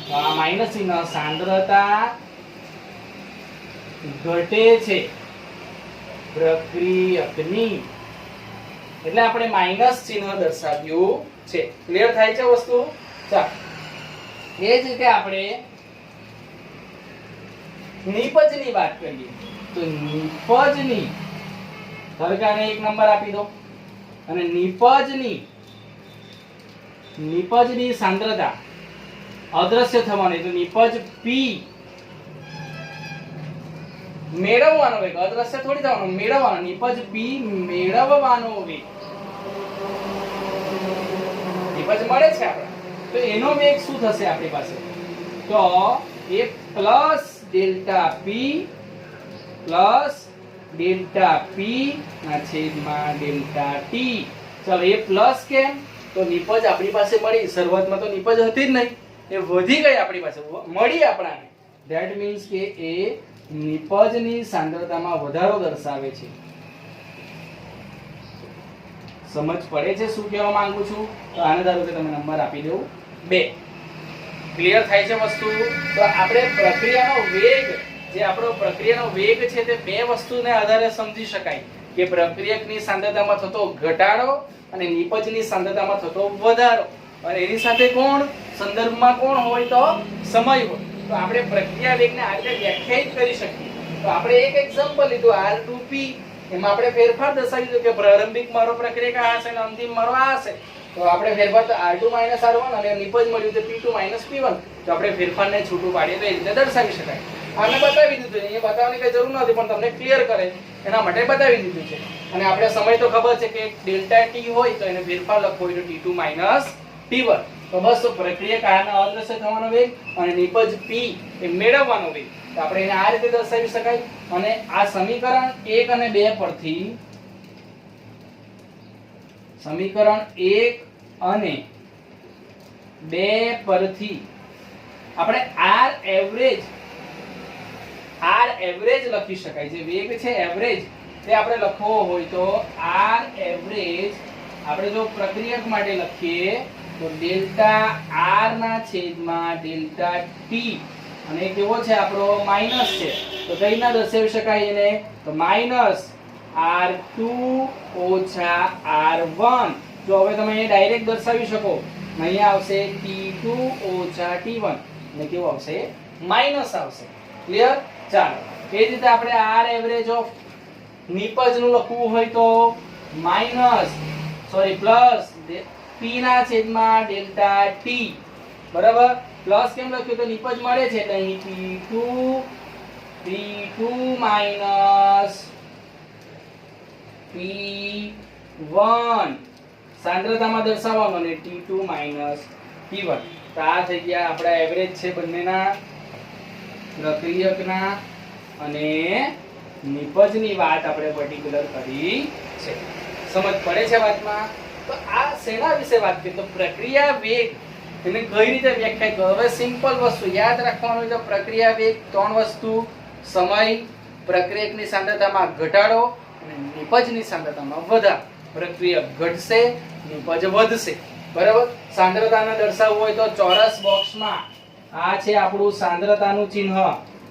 તો આ માઇનસ ચિહ્ન સાંદ્રતા ઘટે છે પ્રક્રિયકની, એટલે આપણે માઇનસ ચિહ્ન દર્શાવ્યું છે. ક્લિયર થાય છે વસ્તુ? ચાલો, એ જ રીતે આપણે નિપજની વાત કરીએ તો નિપજની, ધારો કે આને 1 નંબર આપી દો અને નિપજની સાંદ્રતા અદ્રશ્ય થવાની, તો નિપજ P મેળવવાનો વેગ, અદ્રશ્ય થોડી થવાનો, મેળવવાનો. નિપજ P મેળવવાનો વેગ, નિપજ મળે છે આપણે તો એનો વેગ શું થશે આપણી પાસે? તો એ plus delta P plus delta P ના છેદમાં ડેલ્ટા T. ચાલો, એ પ્લસ કેમ? તો નિપજ આપણી પાસે મળી. શરૂઆતમાં તો નિપજ હતી જ નહીં, એ વધી ગઈ આપણી પાસે, મળી આપણાને. ધેટ મીન્સ કે એ નિપજની સાંદ્રતામાં વધારો દર્શાવે છે. સમજ પડે છે શું કહેવા માંગુ છું? તો આને ધારો કે તમે નંબર આપી દો 2. ક્લિયર થાય છે વસ્તુ? તો આપણે પ્રક્રિયાનો વેગ, જે આપણો પ્રક્રિયાનો વેગ છે તે બે વસ્તુને આધારે સમજી શકાય કે પ્રક્રિયકની સાંદ્રતામાં થતો ઘટાડો અને નિપજની સાંદ્રતામાં થતો વધારો. અને એની સાથે કોણ સંદર્ભમાં કોણ હોય? તો સમય હોય. તો આપણે પ્રક્રિયા વેગને આ રીતે વ્યાખ્યાયિત કરી શકીએ. તો આપણે એક એક્ઝામ્પલ લીધું R2P, એમાં આપણે ફેરફાર દર્શાવ્યું કે પ્રારંભિક મારો પ્રક્રિયક આ હશે અને અંતિમ મારો આ હશે. તો આપણે ફેરફાર તો R2 - R1 અને નિપજ મળ્યું તો P2 - P1. તો આપણે ફેરફારને છૂટું પાડીએ તો એ રીતે દર્શાવી શકાય. આને બતાવી દીધું છે, એ બતાવવાની કઈ જરૂર નથી, પણ તમને ક્લિયર કરે એના માટે બતાવી દીધું છે. અને આપણે સમય તો ખબર છે કે ડેલ્ટા T હોય તો એને ફેરફાર લખવો હોય તો T2 - T1. તો બસ પ્રક્રિયક આના અદ્રશ્ય થવાનો વેગ અને નિપજ P એ મેળવવાનો વેગ. તો આપણે એને આ રીતે દર્શાવી શકાય. અને આ સમીકરણ 1 અને 2 પરથી, સમીકરણ 1 અને 2 પરથી આપણે R એવરેજ લખી શકાય. જે વેગ છે એવરેજ, તે આપણે લખવો હોય તો R એવરેજ આપણે જો પ્રક્રિયક માટે લખીએ તો ડેલ્ટા R ના છેદમાં ડેલ્ટા T. અને કેવો છે આપણો? માઈનસ છે. તો કઈ ના દર્શાવી શકાય એને? તો માઈનસ R2 ઓછા R1. જો હવે તમે એ ડાયરેક્ટ દર્શાવી શકો. અહીંયા આવશે T2 ઓછા T1 અને કેવું આવશે? માઈનસ આવશે. ક્લિયર? ચાલો, એ જ રીતે આપણે R એવરેજ ઓફ નિપજ નું લખવું હોય તો પ્લસ P ના છેદમાં ડેલ્ટા T. બરાબર? પ્લસ કેમ લખ્યું? તો નિપજ મળે છે એટલે અહીં P2 માઈનસ P1 સાંદ્રતામાં દર્શાવવાનું અને T2 માઈનસ P1. તો આ થઈ ગયા આપણા એવરેજ છે બંનેના, પ્રક્રિયકના અને નિપજની વાત આપણે પર્ટિક્યુલર કરી છે. સમજ પડે છે વાતમાં? તો આ શેના વિશે વાત કરી? તો પ્રક્રિયા વેગ એને કઈ રીતે વ્યાખ્યાયિત કરો? હવે સિમ્પલ વસ્તુ યાદ રાખવાનું હોય તો પ્રક્રિયા વેગ 3 વસ્તુ: સમય, પ્રક્રિયકની સાંદ્રતામાં ઘટાડો અને નિપજની સાંદ્રતામાં વધારો. પ્રક્રિયક ઘટશે, નિપજ વધશે. બરાબર? સાંદ્રતાને દર્શાવવું હોય તો ચોરસ બોક્સમાં આ છે આપણું સાંદ્રતાનું ચિહ્ન.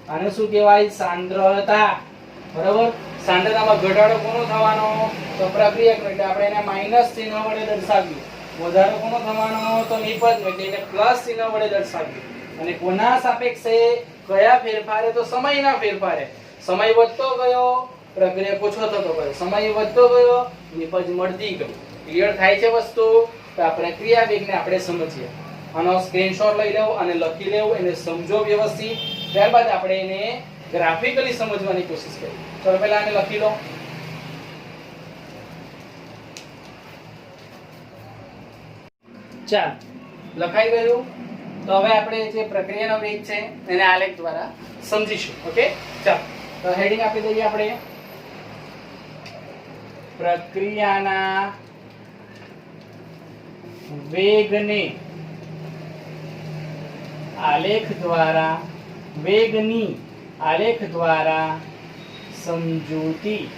આને શું કહેવાય? સાંદ્રતા. બરાબર? સાંદ્રતામાં ઘટાડો કોનો થવાનો? તો પ્રક્રિયકનો, એટલે આપણે એને માઈનસ ચિહ્ન વડે દર્શાવ્યું. વધારો કોનો થવાનો? તો નિપજનો, એટલે એને પ્લસ ચિહ્ન વડે દર્શાવ્યું. અને કોના સાપેક્ષે? કયા ફેરફારે? તો સમયના ફેરફારે. સમય વધતો ગયો, પ્રક્રિયક ઓછો થતો ગયો. સમય વધતો ગયો, નિપજ મળતી ગઈ. ક્લિયર થાય છે વસ્તુ? તો આ પ્રક્રિયા વેગને આપણે સમજીએ. આનો સ્ક્રીનશોટ લઈ લેવો અને લખી લેવું, એને સમજો વ્યવસ્થિત. ત્યારબાદ આપણે એને ગ્રાફિકલી સમજવાની કોશિશ કરીએ. ચલો પહેલા આને લખી લો. ચાલ, લખાઈ ગયું. તો હવે આપણે જે પ્રક્રિયાનો વેગ છે એને આલેખ દ્વારા સમજીશું. ઓકે, ચાલો તો હેડિંગ આપી દઈએ આપણે, પ્રક્રિયાના વેગને આલેખ દ્વારા વેગની આલેખ દ્વારા સમજૂતી.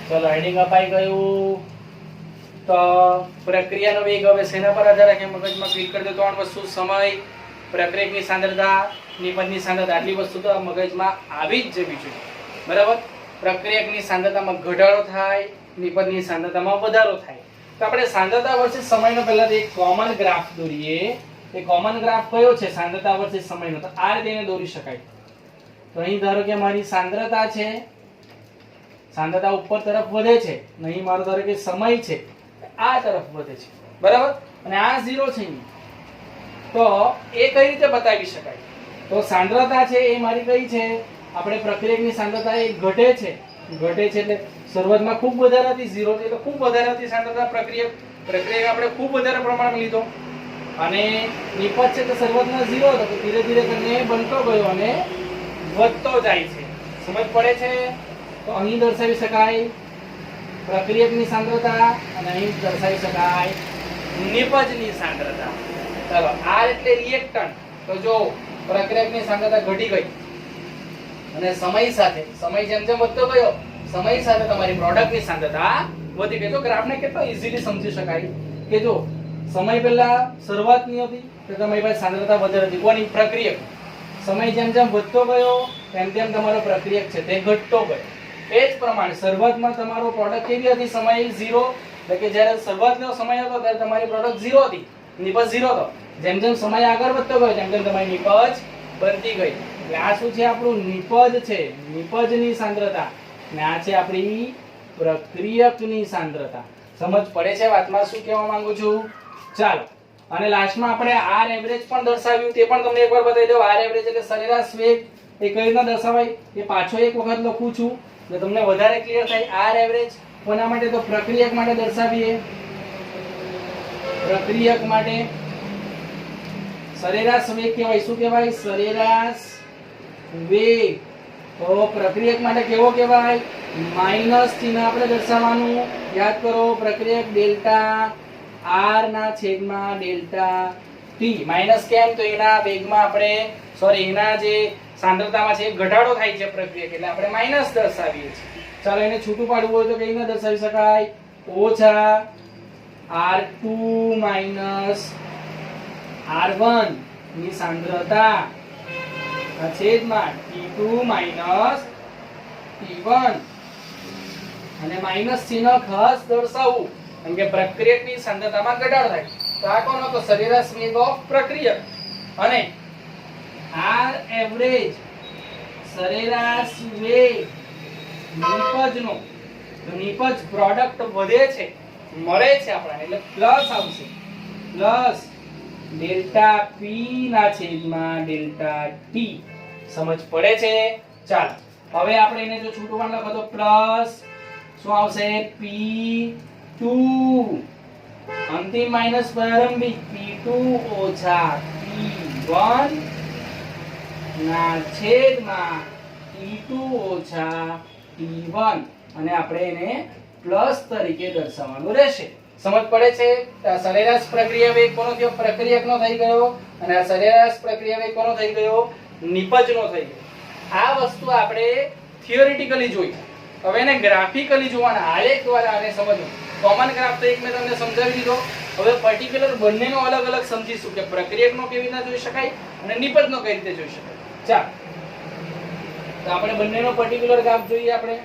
ચલો હેડિંગ અપાઈ ગયું. તો પ્રક્રિયાનો વેગ હવે શેના પર આધાર રાખે? મગજમાં ક્લિક કરી દો. ત્રણ વસ્તુ: સમય, પ્રક્રિયકની સાંદ્રતા, નિપજની સાંદ્રતા. આટલી વસ્તુ તો મગજમાં આવી જ જવી જોઈએ. બરાબર? પ્રક્રિયકની સાંદ્રતામાં ઘટાડો થાય, નિપજની સાંદ્રતામાં વધારો થાય. તો આપણે સાંદ્રતા વર્સિસ સમયનો પહેલા એક કોમન ગ્રાફ દોરીએ. એ કોમન ગ્રાફ કયો છે? સાંદ્રતા વર્સિસ સમયનો. તો આ રીતે એને દોરી શકાય. તો અહીં ધારો કે મારી સાંદ્રતા છે, સાંદ્રતા ઉપર તરફ વધે છે, નહીં મારો ધારો કે સમય છે આ તરફ વધે છે. બરાબર? અને આ 0 છે. તો એ કઈ રીતે બતાવી શકાય? તો સાંદ્રતા છે એ મારી કઈ છે? આપણે પ્રક્રિયકની સાંદ્રતા એ ઘટે છે એટલે શરૂઆતમાં ખૂબ વધારે હતી, 0 એટલે ખૂબ વધારે હતી સાંદ્રતા. પ્રક્રિયક આપણે ખૂબ વધારે પ્રમાણમાં લીધો. અને નિપજ છે તો શરૂઆતમાં 0 હતો, તો ધીરે ધીરે કરીને બનતો ગયો અને વધતો જાય છે. સમજ પડે છે? તો અહીં દર્શાવી શકાય પ્રક્રિયકની સાંદ્રતા અને અહીં દર્શાવી શકાય નિપજની સાંદ્રતા. ચાલો, R એટલે રિએક્ટન્ટ. તો જો પ્રક્રિયકની સાંદ્રતા ઘટી ગઈ અને સમય જેમ જેમ વધતો ગયો, સમય સાથે તમારી પ્રોડક્ટની સાંદ્રતા વધી ગઈ. તો ગ્રાફને કેટલો ઈઝીલી સમજી શકાય કે જો સમય પહેલા શરૂઆતની હતી તો તમારી પાસે સાંદ્રતા વધારે હતી. કોની? પ્રક્રિયક. સમય જેમ જેમ વધતો ગયો તેમ તેમ તમારો પ્રક્રિયક છે તે ઘટતો ગયો. એ જ પ્રમાણે શરૂઆતમાં તમારો પ્રોડક્ટ કેવી હતી? સમય 0, એટલે કે જ્યારે શરૂઆતનો સમય હતો ત્યારે તમારી પ્રોડક્ટ 0 હતી, નિપજ 0 હતો. જેમ જેમ સમય આગળ વધતો ગયો તેમ તેમ તમારી નિપજ બનતી ગઈ. એટલે આ શું છે? આપણું નિપજ છે, નિપજની સાંદ્રતા. અને આ છે આપણી પ્રક્રિયકની સાંદ્રતા. સમજ પડે છે વાતમાં શું કહેવા માંગુ છું? ચાલો, અને લાસ્ટમાં આપણે આર એવરેજ પણ દર્શાવ્યું, તે પણ તમને એકવાર બતાવી દઉં. આર એવરેજ એટલે સરેરાશ વેગ. એ કઈ રીતના દર્શાવાય એ પાછો એક વખત લખું છું એટલે તમને વધારે ક્લિયર થાય. આર એવરેજ કોના માટે? તો પ્રક્રિયક માટે દર્શાવીએ. પ્રક્રિયક માટે સરેરાશ વેગ કહેવાય. શું કહેવાય? સરેરાશ વેગ. તો પ્રક્રિયક માટે કેવો કહેવાય? માઈનસ ચિહ્ન આપણે દર્શાવવાનું. યાદ કરો, પ્રક્રિયક ડેલ્ટા આર ના છેદમાં ડેલ્ટા ટી. માઈનસ કેમ? તો એના વેગમાં આપણે એના જે સાંદ્રતામાં છે ઘટાડો થાય છે પ્રક્રિયક, એટલે આપણે માઈનસ દર્શાવીએ છીએ. ચાલો, એને છૂટું પાડવું હોય તો કઈ રીતે દર્શાવી શકાય? ઓછા R2 માઈનસ R1 ની સાંદ્રતા છેદમાં T2 માઈનસ T1. અને માઈનસ ચિહ્ન ખાસ દર્શાવવું કારણ કે પ્રક્રિયકની સાંદ્રતામાં ઘટાડો થાય. તો આ કોનો? તો સરેરાશ વેગ ઓફ પ્રક્રિયક. અને R એવરેજ સરેરાશ વેગ નિપજનો. તો નિપજ પ્રોડક્ટ વધે છે, મળે છે આપણને, એટલે પ્લસ આવશે. પ્લસ ડેલ્ટા પી ના છેદમાં ડેલ્ટા ટી. સમજ પડે છે? ચાલો, હવે આપણે એને જો છૂટું પાડ લખો તો પ્લસ શું આવશે? P2 અંતિમ માઈનસ પ્રારંભિક P2 ઓછા P1 ના છેદમાં T2 ઓછા T1. અને આપણે એને પ્લસ તરીકે દર્શાવવાનું રહેશે. સમજ પડે છે? સરેરાશ પ્રક્રિયા વેગ કોનો થયો? પ્રક્રિયકનો થઈ ગયો. અને આ સરેરાશ પ્રક્રિયા વેગ કોનો થઈ ગયો? નિપજનો થઈ ગયો. આ વસ્તુ આપણે થિયોરિટિકલી જોઈ. હવે એને ગ્રાફિકલી જોવાના, આલેખ દ્વારા આને સમજવું. કોમન ગ્રાફ તો એક મેં તમને સમજાવી દીધો. હવે પર્ટિક્યુલર બંનેનો અલગ અલગ સમજીશું કે પ્રક્રિયકનો કેવી રીતના જોઈ શકાય અને નિપજનો કઈ રીતે જોઈ શકાય. ચાલો, તો આપણે બંનેનો પર્ટિક્યુલર ગ્રાફ જોઈએ આપણે.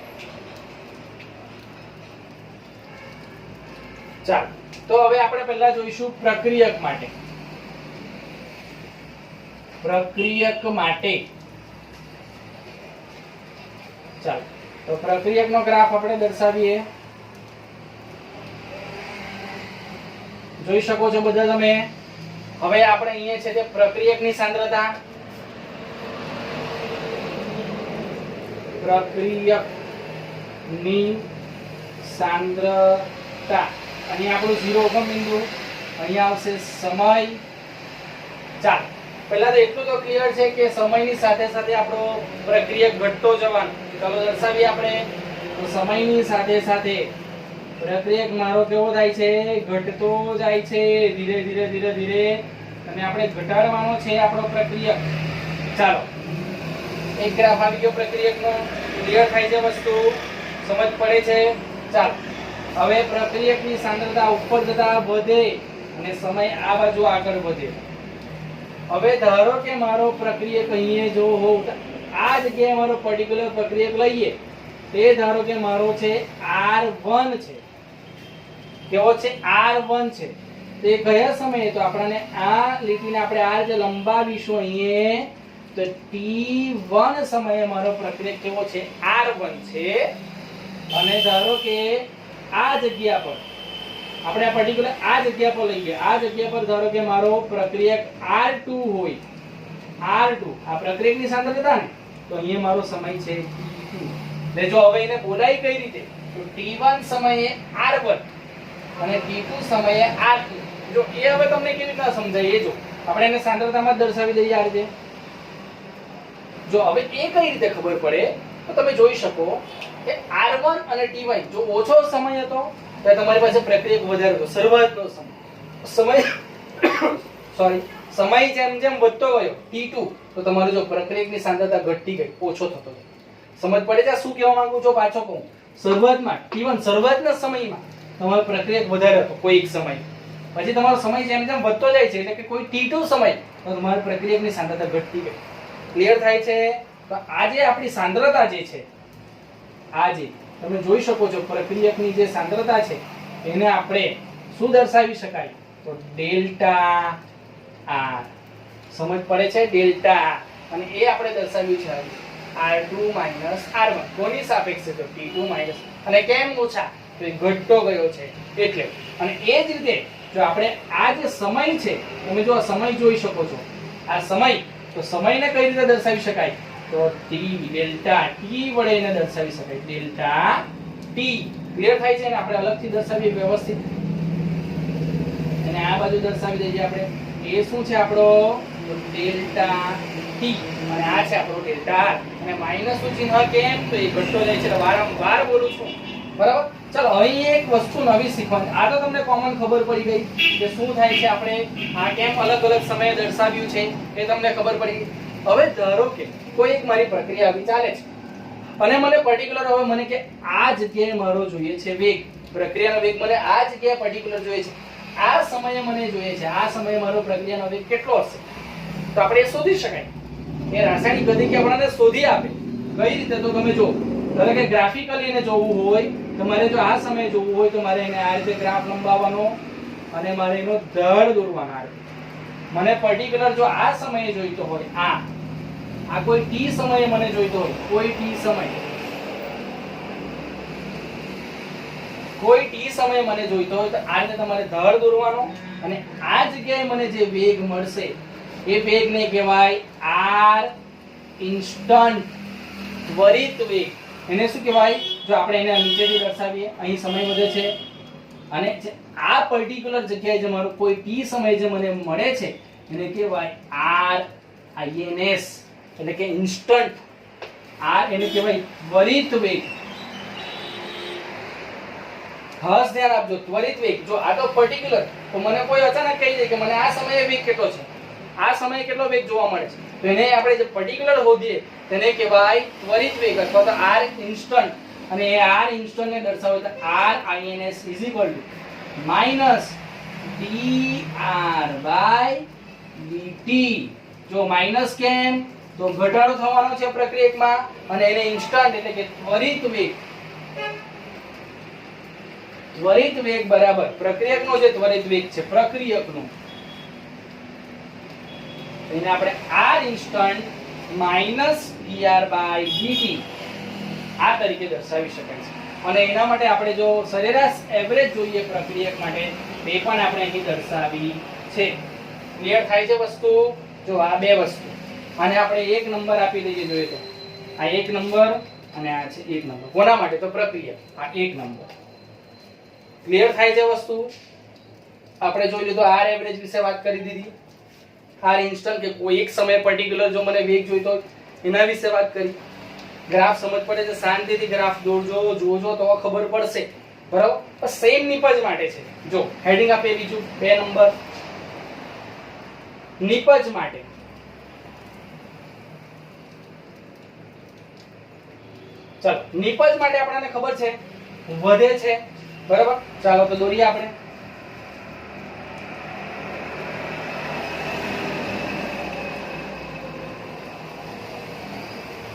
ચાલો, તો હવે આપણે પહેલા જોઈશું પ્રક્રિયક માટે. પ્રક્રિયક માટે ચાલો, તો પ્રક્રિયકનો ગ્રાફ આપણે દર્શાવીએ. જોઈ શકો છો બધા તમે. હવે આપણે અહીંયા છે તે પ્રક્રિયકની સાંદ્રતા. પ્રક્રિયકની સાંદ્રતા. અહીંયા આપણું 0 ઉગમ બિંદુ, અહીંયા આવશે સમય. ચાલો, પહેલા તો એટલું તો ક્લિયર છે કે સમયની સાથે સાથે આપણો પ્રક્રિયક ઘટતો જવાનો. ચાલો દર્શાવીએ આપણે. તો સમયની સાથે સાથે પ્રક્રિયક મારો કેવો થાય છે? ઘટતો જાય છે ધીરે ધીરે ધીરે ધીરે. અને આપણે ઘટાડવાનો છે આપણો પ્રક્રિયક. ચાલો એક ગ્રાફ આવી ગયો પ્રક્રિયકનો. ક્લિયર થાય છે વસ્તુ? સમજ પડે છે? ચાલો હવે પ્રક્રિયકની સાંદ્રતા ઉપર જતા વધે અને સમય આ બાજુ આગળ વધે. હવે ધારો કે મારો પ્રક્રિયક અહીંયા જો હોવ આ જગ્યાએ મારો પર્ટિક્યુલર પ્રક્રિયક લઈએ તે ધારો કે મારો છે R1 છે. કેવો છે? R1 છે. તે કયા સમયે? તો આપણને આ લીટીને આપણે આ રીતે લંબાવીશું અહીંયા તો T1 સમયે મારો પ્રક્રિયક કેવો છે? R1 છે. અને ધારો કે આ જગ્યા પર આપણે આ પર્ટિક્યુલર આ જગ્યા પર લઈએ. આ જગ્યા પર ધારો કે મારો પ્રક્રિયક R2 હોય. R2 આ પ્રક્રિયકની સાંદ્રતા ને તો અહીંયા મારો સમય છે T2. એટલે જો હવે એને બોલાય કઈ રીતે? તો T1 સમયે R1 અને T2 સમયે R2. જો એ હવે તમને કેવી રીતના સમજાય એ જો આપણે એને સાંદ્રતામાં જ દર્શાવી દઈએ આ રીતે. જો હવે એ કઈ રીતે ખબર પડે તો તમે જોઈ શકો કે R1 અને T1 જો ઓછો સમય હતો તો તમારી પાસે પ્રક્રિયક વધારે હતો. શરૂઆતનો સમય સમય જેમ જેમ વધતો ગયો T2 તો તમારો જો પ્રક્રિયકની સાંદ્રતા ઘટતી ગઈ, ઓછો થતો ગયો. સમજ પડે છે શું કહેવા માંગુ છું? પાછો કહું. શરૂઆતમાં T1 શરૂઆતના સમયમાં તમારો પ્રક્રિયક વધારે હતો કોઈ એક સમય. પછી તમારો સમય જેમ જેમ વધતો જાય છે એટલે કે કોઈ T2 સમય તો તમારી પ્રક્રિયકની સાંદ્રતા ઘટતી ગઈ. ક્લિયર થાય છે? તો આજે આપણી સાંદ્રતા જે છે આજે તમે જોઈ શકો છો પ્રક્રિયકની જે સાંદ્રતા છે એને આપણે શું દર્શાવી શકાય? તો ડેલ્ટા R. સમજ પડે છે? Delta R. અને એ આપણે દર્શાવ્યું છે R2 R1. કોની સાપેક્ષે? તો T2 અને કેમ ઓછા? તો એ ઘટતો ગયો છે એટલે. અને એ જ રીતે જો આપણે આ જે સમય છે તમે જો આ સમય જોઈ શકો છો આ સમય તો સમયને કઈ રીતે દર્શાવી શકાય? તો T ડેલ્ટા T વડે એને દર્શાવી શકાય. Delta T. ક્લિયર થાય છે ને? આપણે અલગથી દર્શાવીએ વ્યવસ્થિત અને આ બાજુ દર્શાવી દઈએ આપણે. એ શું છે આપણો? ડેલ્ટા T અને આ છે આપણો ડેલ્ટા R. અને માઈનસ નું ચિહ્ન કેમ? તો એ ઘટતો જાય છે. વારંવાર બોલું છું બરાબર. ચલો અહીં એક વસ્તુ નવી શીખવાની. આ તો તમને કોમન ખબર પડી ગઈ કે શું થાય છે. આપણે આ કેમ અલગ અલગ સમયે દર્શાવ્યું છે એ તમને ખબર પડી ગઈ. હવે ધારો કે કોઈ એક મારી પ્રક્રિયા આવી ચાલે છે અને મને પર્ટિક્યુલર હવે મને કે આ જગ્યાએ મારો જોઈએ છે વેગ. પ્રક્રિયાનો વેગ મને આ જગ્યાએ પર્ટિક્યુલર જોઈએ છે. આ સમયે મને જોઈએ છે આ સમયે મારો પ્રક્રિયાનો વેગ કેટલો હશે? તો આપણે એ શોધી શકાય. એ રાસાયણિક ગતિકી આપણને શોધી આપે. કઈ રીતે? તો તમે જો ધારો કે ગ્રાફિકલી એને જોવું હોય તો મારે જો આ સમયે જોવું હોય તો મારે એને આ રીતે ગ્રાફ લંબાવવાનો અને મારે એનો ઢળ દોરવાનો. મને પર્ટિક્યુલર જો આ સમયે જોઈતો હોય આ કોઈ T સમયે મને જોઈતો હોય કોઈ T સમયે મને જોઈતો હોય તો આ રીતે તમારે ઢળ દોરવાનો અને આ જગ્યાએ મને જે વેગ મળશે એ વેગને કહેવાય R ઇન્સ્ટન્ટ ત્વરિત વેગ. એને શું કહેવાય? જો આપણે એને નીચેથી દર્શાવીએ અહીં સમય વધે છે અને આ પર્ટિક્યુલર જગ્યાએ જે મારો કોઈ T સમય જે મને મળે છે એને કહેવાય RINS એટલે કે ઇન્સ્ટન્ટ R. એને કહેવાય ત્વરિત વેગ. ખાસ ધ્યાન આપજો ત્વરિત વેગ. જો આ તો પર્ટિક્યુલર તો મને કોઈ અચાનક કહી દે કે મને આ સમયે વેગ કેટલો છે આ સમયે કેટલો વેગ જોવા મળે છે તો એને આપણે જે પર્ટિક્યુલર શોધીએ તેને કહેવાય ત્વરિત વેગ અથવા તો R ઇન્સ્ટન્ટ. અને એ R ઇન્સ્ટન્ટ ને દર્શાવે તો RINS -dR/dt. જો માઈનસ કેમ? તો ઘટાડો થવાનો છે પ્રક્રિયકમાં અને એને ઇન્સ્ટન્ટ એટલે કે ત્વરિત વેગ. ત્વરિત વેગ બરાબર પ્રક્રિયકનો જે ત્વરિત વેગ છે પ્રક્રિયકનો એને આપણે R ઇન્સ્ટન્ટ -dR/dt આ તરીકે દર્શાવી શકાય છે. અને એના માટે આપણે જો સરેરાશ એવરેજ જોઈએ પ્રક્રિયક માટે તે પણ આપણે અહીં દર્શાવી છે. ક્લિયર થાય છે વસ્તુ? જો આ બે વસ્તુ આને આપણે એક નંબર આપી દઈએ જોઈએ તો આ એક નંબર અને આ છે એક નંબર. કોના માટે? તો પ્રક્રિયા આ એક નંબર. ક્લિયર થાય છે વસ્તુ? આપણે જોઈ લીધું R એવરેજ વિશે વાત કરી દીધી. R ઇન્સ્ટન્ટ કે કોઈ એક સમય પર્ટિક્યુલર જો મને વેગ જોઈતો એના વિશે વાત કરી. ગ્રાફ સમજ પડે છે? શાંતિથી ગ્રાફ દોરજો જોજો તો ખબર પડશે બરાબર. સેમ નિપજ માટે છે. જો હેડિંગ આપે બીજું 2 નંબર નિપજ માટે ચાલો નિપજ માટે આપણને ખબર છે વધે છે, બરાબર. ચાલો તો દોરીએ આપણે.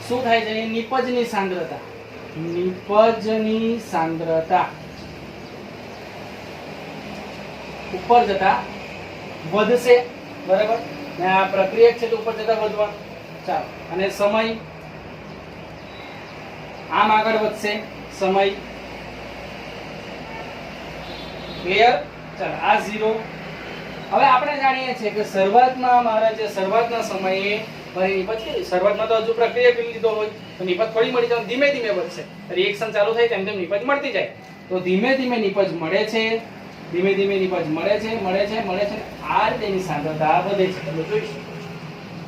શું થાય છે? નિપજની સાંદ્રતા, નિપજની સાંદ્રતા ઉપર જતા વધશે, બરાબર. ને આ પ્રક્રિયક છે તો ઉપર જતા વધવા. ચાલો, અને સમય આમ આગળ વધશે, સમય ક્લિયર. ચાલો આ 0. હવે આપણે જાણીએ છીએ કે શરૂઆતમાં મારા જે શરૂઆતના સમયે મારી નિપજ કે શરૂઆતમાં તો હજુ પ્રક્રિયા કરી લીધો હોય તો નિપજ થોડી મળી જાય, ધીમે ધીમે વધશે. રિએક્શન ચાલુ થાય તેમ તેમ નિપજ મળતી જાય. તો ધીમે ધીમે નિપજ મળે છે, ધીમે ધીમે નિપજ મળે છે, મળે છે, મળે છે. આ તેની સાંદ્રતા વધે છે. તમે જોઈ શકો છો.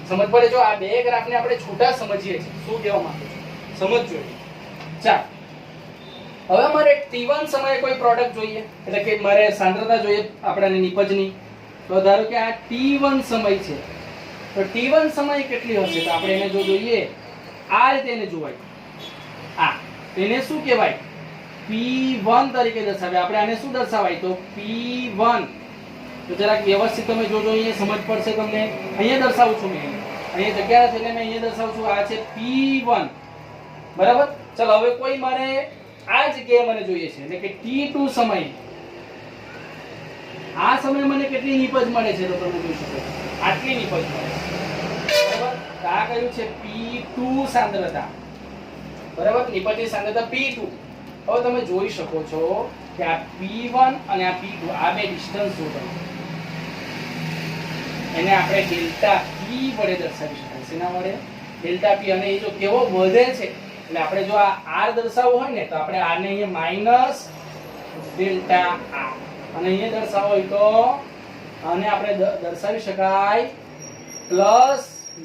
સમજ પડે? જો આ બે ગ્રાફને આપણે છૂટા સમજીએ છીએ. શું કહેવા માંગુ છું સમજજો. ચાલ હવે મારે T1 સમયે કોઈ પ્રોડક્ટ જોઈએ, એટલે કે મારે સાંદ્રતા જોઈએ આપણાને નિપજની. તો ધારો કે આ T1 સમય છે, તો T1 સમય કેટલી હશે? તો આપણે એને જો જોઈએ આ રીતે એને જોવાય. આ એને શું કહેવાય? P1 તરીકે દર્શાવે. આપણે આને શું દર્શાવાય? તો P1. તો જરાક વ્યવસ્થિત તમે જોજો, અહીંયા સમજ પડશે તમને. અહીંયા દર્શાવું છું મેં, અહીંયા જગ્યા છે એટલે મેં અહીંયા દર્શાવું છું. આ છે P1, બરાબર. ચલો હવે કોઈ મારે આ જગ્યાએ મને જોઈએ છે, એટલે કે T2 સમય. આ સમયે મને કેટલી નિપજ મળે છે? તો તમે જોઈ શકો આટલી નિપજ મળે છે, બરાબર. તો આ કયું છે? P2 સાંદ્રતા, બરાબર. નિપજની સાંદ્રતા P2. હવે તમે જોઈ શકો છો કે આ P1 અને આ P2 આ બે ડિસ્ટન્સ જોતો એને આપણે ડેલ્ટા P વડે દર્શાવી શકાય. શેના વડે? Delta P. અને એ જો કેવો વધે છે એટલે આપણે જો આ R દર્શાવવું હોય ને તો આપણે R ને અહીંયા માઈનસ ડેલ્ટા R, અને અહીંયા દર્શાવવો હોય તો આને આપણે દર્શાવી શકાય પ્લસ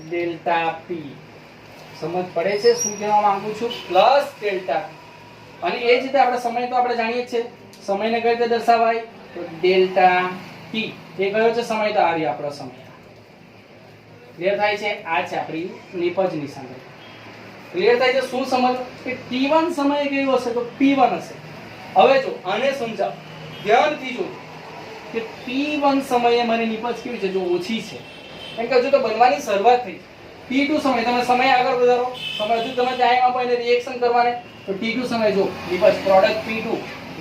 ડેલ્ટા P. સમજ પડે છે શું કહેવા માંગુ છું? Plus delta P. અને એ જ રીતે આપણે સમય તો આપણે જાણીએ છીએ, સમયને કઈ રીતે દર્શાવાય? તો ડેલ્ટા T. એ કયો છે સમય? તો આ આપણો સમય. ક્લિયર થાય છે? આ છે આપણી નિપજની સાંદ્રતા. ક્લિયર થાય છે? શું સમજ કે T1 સમયે કેવું હશે? તો P1 હશે. હવે જો આને સમજાવ, ધ્યાનથી જો કે T1 સમયે મારી નિપજ કેવી છે? જો ઓછી છે, કેમ કે હજુ તો બનવાની શરૂઆત થઈ. T2 સમય તમે સમય આગળ વધારો, સમય હજુ તમે ટાઈમ આપો એને રિએક્શન કરવાને, તો T2 સમય જો નિપજ પ્રોડક્ટ P2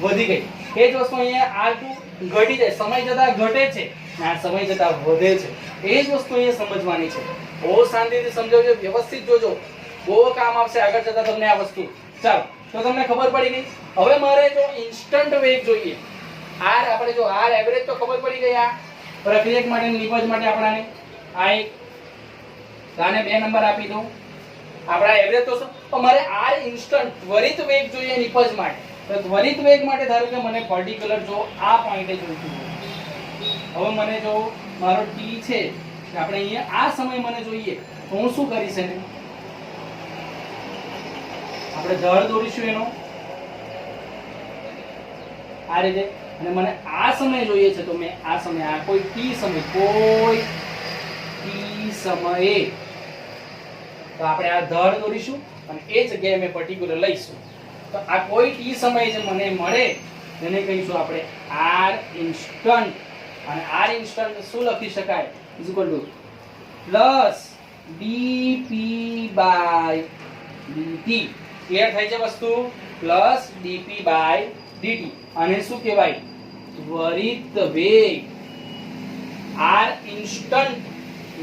વધી ગઈ. એ જ વસ્તુ અહીંયા R2 ઘટી જાય, સમય જતા ઘટે છે, આ સમય જતા વધે છે. એ જ વસ્તુ અહીંયા સમજવાની છે. બહુ શાંતિથી સમજાવજો, વ્યવસ્થિત જોજો, બહુ કામ આવશે આગળ જતા તમને આ વસ્તુ. ચાલો તો તમને ખબર પડી ગઈ. હવે મારે જો ઇન્સ્ટન્ટ વેગ જોઈએ, R આપણે જો R એવરેજ તો ખબર પડી ગઈ. આ પ્રક્રિયક માટે નિપજ માટે આપણાને આ એક, આને 2 નંબર આપી દઉં. આપણા એવરેજ તો મારે R ઇન્સ્ટન્ટ ત્વરિત વેગ જોઈએ નિપજ માટે. તો ત્વરિત વેગ માટે ધારો કે મને પર્ટિક્યુલર જો આ પોઈન્ટે જોઈતું હોય. હવે મને જો મારો T છે આપણે અહીંયા આ સમય મને જોઈએ તો હું શું કરીશ? એને આપણે ઢળ દોરીશું એનો આ રીતે, અને મને આ સમય જોઈએ છે તો મેં આ સમય આ કોઈ T સમય કોઈ T સમયે તો આપણે આ ઢળ દોરીશું અને એ જગ્યાએ મેં પર્ટિક્યુલર લઈશું. તો આ કોઈ T સમયે જે મને મળે એને કહીશું આપણે R ઇન્સ્ટન્ટ. અને R ઇન્સ્ટન્ટ શું લખી શકાય? Is equal two plus dp/dt. Clear થાય છે વસ્તુ? Plus dp/dt. અને શું કહેવાય? ત્વરિત વેગ. R ઇન્સ્ટન્ટ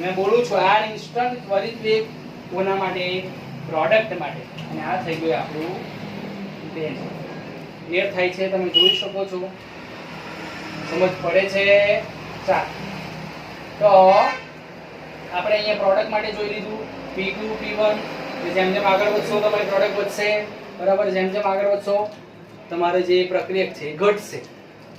મેં બોલું છું, R ઇન્સ્ટન્ટ ત્વરિત વેગ કોના માટે? પ્રોડક્ટ માટે. અને આ થઈ ગયું આપણું બેન. ક્લિયર થાય છે? તમે જોઈ શકો છો, સમજ પડે છે? ચાલ તો આપણે અહીંયા પ્રોડક્ટ માટે જોઈ લીધું P2 P1. જેમ જેમ આગળ વધશો તમારી પ્રોડક્ટ વધશે, બરાબર. જેમ જેમ આગળ વધશો તમારે જે પ્રક્રિયક છે એ ઘટશે.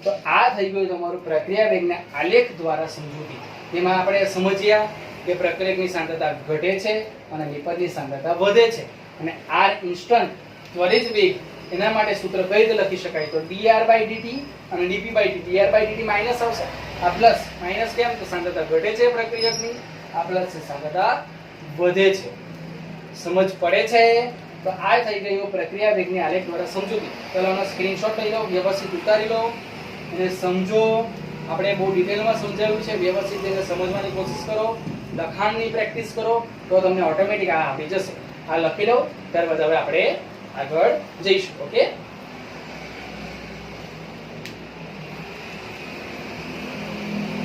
તો આ થઈ ગયું તમારું પ્રક્રિયા વેગના આલેખ દ્વારા સમજૂતી. તેમાં આપણે સમજ્યા કે પ્રક્રિયકની સાંદ્રતા ઘટે છે અને નિપજની સાંદ્રતા વધે છે. અને R ઇન્સ્ટન્ટ ત્વરિત વેગ એના માટે સૂત્ર કઈ રીતે લખી શકાય? તો dr/dt અને dp/dt. dr/dt માઈનસ આવશે, આ પ્લસ. માઈનસ કેમ? તો સાંદ્રતા ઘટે છે પ્રક્રિયકની, આ પ્લસ છે સાંદ્રતા વધે છે. સમજ પડે છે? તો આ થઈ ગયું પ્રક્રિયા વેગની આલેખ દ્વારા સમજૂતી. ચલો આનો સ્ક્રીનશોટ લઈ લો, વ્યવસ્થિત ઉતારી લો અને સમજો. આપણે બહુ ડિટેલમાં સમજાવ્યું છે, વ્યવસ્થિત એને સમજવાની કોશિશ કરો, લખાણની પ્રેક્ટિસ કરો તો તમને ઓટોમેટિક આ આવી જશે. આ લખી લો, ત્યારબાદ હવે આપણે આગળ જઈશું. ઓકે.